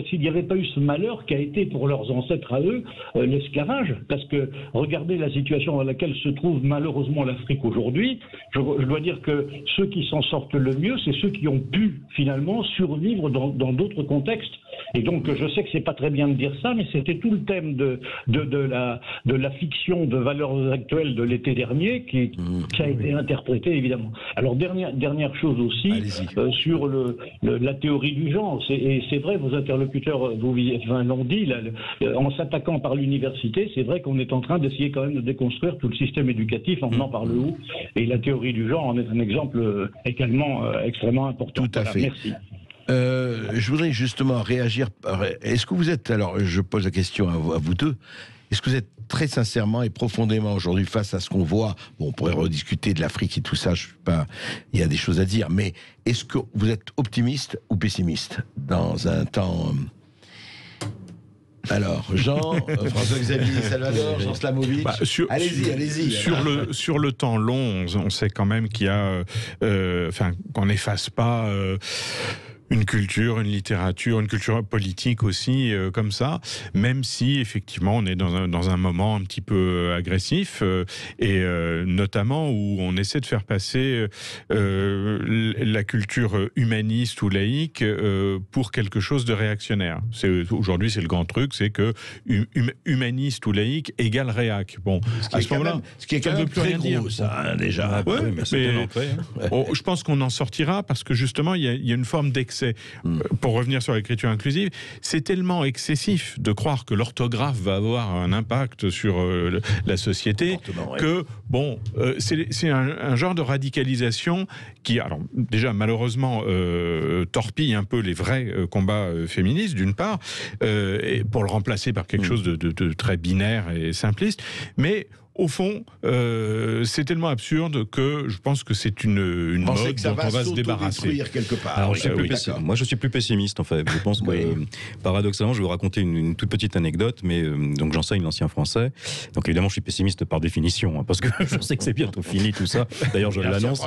[SPEAKER 9] s'il n'y avait pas eu ce malheur qui a été pour leurs ancêtres à eux l'esclavage, parce que regardez la situation dans laquelle se trouve malheureusement l'Afrique aujourd'hui. Je dois dire que ceux qui s'en sortent le mieux, c'est ceux qui ont pu finalement survivre dans d'autres contextes. Et donc je sais que c'est pas très bien de dire ça, mais c'était tout le thème de la fiction de valeurs actuelles de l'été dernier qui a été interprété évidemment. Alors dernière chose aussi sur la théorie du genre, et c'est vrai, vos interlocuteurs l'ont dit, en s'attaquant par l'université, c'est vrai qu'on est en train d'essayer quand même de déconstruire tout le système éducatif en venant par le haut, et la théorie du genre en est un exemple également extrêmement important.
[SPEAKER 3] Tout à fait.
[SPEAKER 9] Merci.
[SPEAKER 3] Je voudrais justement réagir. Est-ce que vous êtes, alors je pose la question à vous deux, est-ce que vous êtes très sincèrement et profondément aujourd'hui face à ce qu'on voit, bon, on pourrait rediscuter de l'Afrique et tout ça, je sais pas, il y a des choses à dire, mais est-ce que vous êtes optimiste ou pessimiste dans un temps Alors, Jean, François-Xavier Salvador, Jean Slamovic, allez-y.
[SPEAKER 5] Sur le temps long, on sait quand même qu'il y a, qu'on n'efface pas une culture, une littérature, une culture politique aussi, comme ça, même si effectivement on est dans un moment un petit peu agressif, et notamment où on essaie de faire passer la culture humaniste ou laïque pour quelque chose de réactionnaire. Aujourd'hui, c'est le grand truc, c'est que humaniste ou laïque égale réac. Bon, à ce moment-là,
[SPEAKER 3] ce qui est quand même très gros, ça, déjà.
[SPEAKER 5] Ouais, mais je pense qu'on en sortira parce que justement, il y a une forme d'excès. Pour revenir sur l'écriture inclusive, c'est tellement excessif de croire que l'orthographe va avoir un impact sur la société que, bon, c'est un genre de radicalisation qui, alors, déjà, malheureusement, torpille un peu les vrais combats féministes, d'une part, et pour le remplacer par quelque chose de très binaire et simpliste, mais au fond, c'est tellement absurde que je pense que c'est une mode dont on va se débarrasser.
[SPEAKER 3] Quelque part.
[SPEAKER 4] Alors, moi, je suis plus pessimiste, en fait. Je pense que, paradoxalement, je vais vous raconter une toute petite anecdote, mais donc j'enseigne l'ancien français. Donc, évidemment, je suis pessimiste par définition, hein, parce que je sais que c'est bientôt fini, tout ça. D'ailleurs, je l'annonce.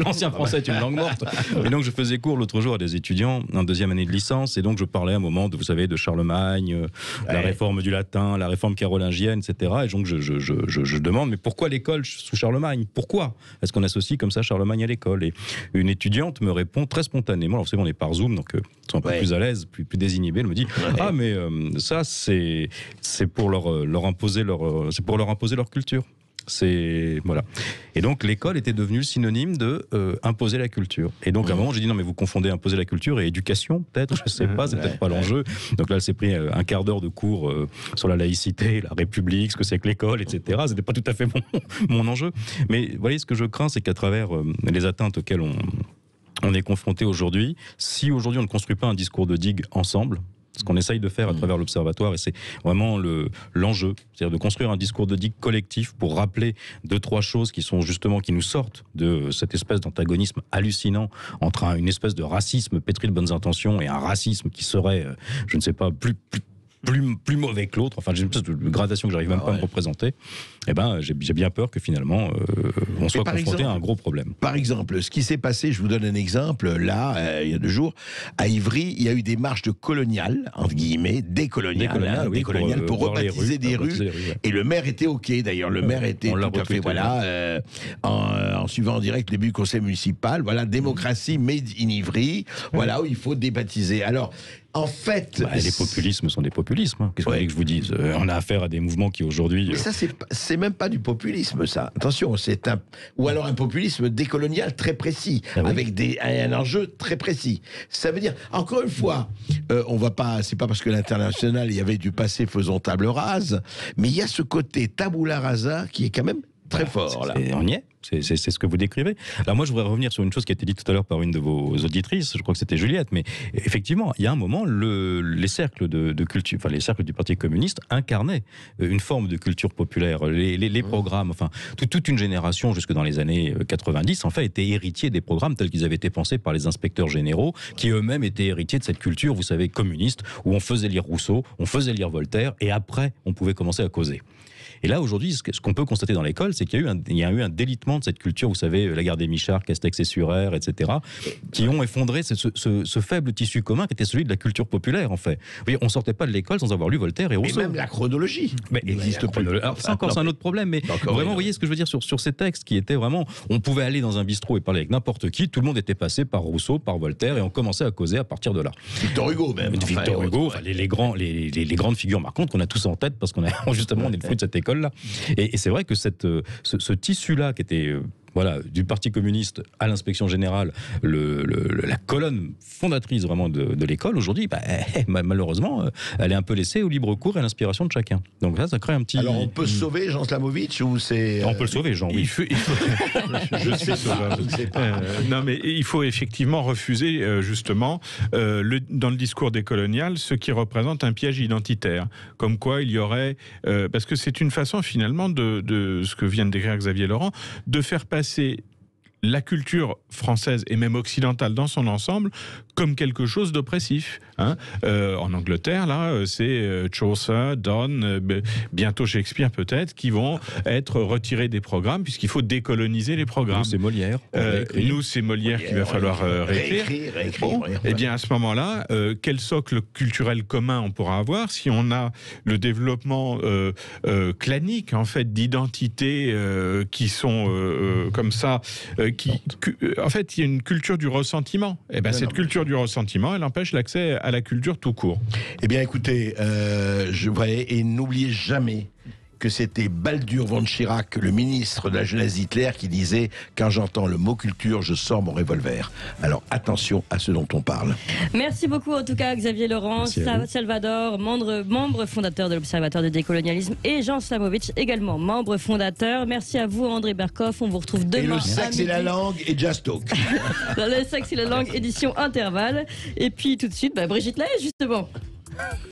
[SPEAKER 4] L'ancien français est une langue morte. Et donc, je faisais cours l'autre jour à des étudiants en deuxième année de licence, et donc je parlais à un moment de, vous savez, de Charlemagne, la réforme du latin, la réforme carolingienne, etc. Et donc, je demande, mais pourquoi l'école sous Charlemagne? Pourquoi est-ce qu'on associe comme ça Charlemagne à l'école? Et une étudiante me répond très spontanément, alors vous savez, on est par Zoom, donc ils sont un peu plus à l'aise, plus désinhibés, elle me dit ah mais ça c'est pour leur imposer leur culture. C'est voilà. Et donc l'école était devenue synonyme de imposer la culture. Et donc à un moment j'ai dit non mais vous confondez imposer la culture et éducation peut-être, je sais pas, c'est peut-être pas l'enjeu. Donc là elle s'est pris un quart d'heure de cours sur la laïcité, la République, ce que c'est que l'école, etc. C'était pas tout à fait mon enjeu. Mais vous voyez, ce que je crains, c'est qu'à travers les atteintes auxquelles on est confronté aujourd'hui, si aujourd'hui on ne construit pas un discours de digue ensemble, ce qu'on essaye de faire à travers l'Observatoire, et c'est vraiment l'enjeu, c'est-à-dire de construire un discours de digue collectif pour rappeler 2-3 choses qui sont justement, qui nous sortent de cette espèce d'antagonisme hallucinant entre une espèce de racisme pétri de bonnes intentions et un racisme qui serait, je ne sais pas, plus mauvais que l'autre, enfin j'ai une espèce de gradation que j'arrive même pas à me représenter. Eh ben j'ai bien peur que finalement on soit confronté à un gros problème.
[SPEAKER 3] Par exemple, ce qui s'est passé, je vous donne un exemple, là, il y a 2 jours, à Ivry, il y a eu des marches de coloniales, entre guillemets, décoloniales, pour rebaptiser des rues, et le maire était OK, d'ailleurs, le maire était tout à fait, voilà, en suivant en direct les buts du conseil municipal, voilà, démocratie made in Ivry, voilà, où il faut débaptiser. Alors, en fait...
[SPEAKER 4] les populismes sont des populismes. Hein. Qu'est-ce que vous voulez que je vous dise? On a affaire à des mouvements qui aujourd'hui...
[SPEAKER 3] Mais ça, c'est même pas du populisme, ça. Attention, ou alors un populisme décolonial très précis, avec un enjeu très précis. Ça veut dire, encore une fois, on va pas... C'est pas parce que l'international, il y avait du passé faisant table rase, mais il y a ce côté tabula rasa qui est quand même très fort. Là.
[SPEAKER 4] On y est. C'est ce que vous décrivez. Alors moi, je voudrais revenir sur une chose qui a été dite tout à l'heure par une de vos auditrices, je crois que c'était Juliette, mais effectivement, il y a un moment, les cercles de culture, enfin les cercles du Parti communiste incarnaient une forme de culture populaire. Les programmes, enfin, toute une génération, jusque dans les années 90, en fait, étaient héritiers des programmes tels qu'ils avaient été pensés par les inspecteurs généraux, qui eux-mêmes étaient héritiers de cette culture, vous savez, communiste, où on faisait lire Rousseau, on faisait lire Voltaire, et après, on pouvait commencer à causer. Et là, aujourd'hui, ce qu'on peut constater dans l'école, c'est qu'il y a eu un délitement de cette culture, vous savez, la gare des Michards, Castex et Surer, etc., qui ont effondré ce faible tissu commun qui était celui de la culture populaire, en fait. Vous voyez, on sortait pas de l'école sans avoir lu Voltaire et Rousseau.
[SPEAKER 3] Et même la chronologie.
[SPEAKER 4] Mais existe plus. Alors, ça encore, c'est un autre problème, mais vraiment, vous voyez ce que je veux dire sur ces textes qui étaient vraiment... On pouvait aller dans un bistrot et parler avec n'importe qui, tout le monde était passé par Rousseau, par Voltaire, et on commençait à causer à partir de là.
[SPEAKER 3] Victor Hugo, même.
[SPEAKER 4] Victor Hugo, les grandes figures marquantes qu'on a tous en tête, parce qu'on a justement, on est le fruit de cette école-là. Et c'est vrai que ce tissu-là qui était voilà, du Parti communiste à l'inspection générale, la colonne fondatrice vraiment de l'école, aujourd'hui, malheureusement, elle est un peu laissée au libre cours et à l'inspiration de chacun. Donc là, ça crée un petit...
[SPEAKER 3] Alors on peut sauver Jean Slamovic ou c'est...
[SPEAKER 4] On peut le sauver, Jean, oui.
[SPEAKER 5] Je suis sauveur. Non, mais il faut effectivement refuser, justement, dans le discours décolonial, ce qui représente un piège identitaire. Comme quoi il y aurait... parce que c'est une façon, finalement, de ce que vient de décrire Xavier Laurent, de faire passer la culture française et même occidentale dans son ensemble comme quelque chose d'oppressif. En Angleterre, là, c'est Chaucer, Donne, bientôt Shakespeare peut-être, qui vont être retirés des programmes puisqu'il faut décoloniser les programmes.
[SPEAKER 4] Nous, c'est Molière.
[SPEAKER 5] Nous, c'est Molière qu'il va falloir réécrire. Eh bien, à ce moment-là, quel socle culturel commun on pourra avoir si on a le développement clanique, en fait, d'identités qui sont comme ça, en fait, il y a une culture du ressentiment. Et ben, cette culture du ressentiment, elle empêche l'accès à la culture tout court.
[SPEAKER 3] Eh bien, écoutez, et n'oubliez jamais que c'était Baldur von Schirach, le ministre de la jeunesse d'Hitler, qui disait « Quand j'entends le mot culture, je sors mon revolver ». Alors attention à ce dont on parle.
[SPEAKER 2] Merci beaucoup en tout cas Xavier Laurent, Salvador, membre fondateur de l'Observatoire du décolonialisme, et Jean Slamovic, également membre fondateur. Merci à vous André Berkoff, on vous retrouve demain.
[SPEAKER 3] Et le sexe et la langue et Just Talk.
[SPEAKER 2] Le sexe et la langue, édition intervalle. Et puis tout de suite, Brigitte Lahaye justement.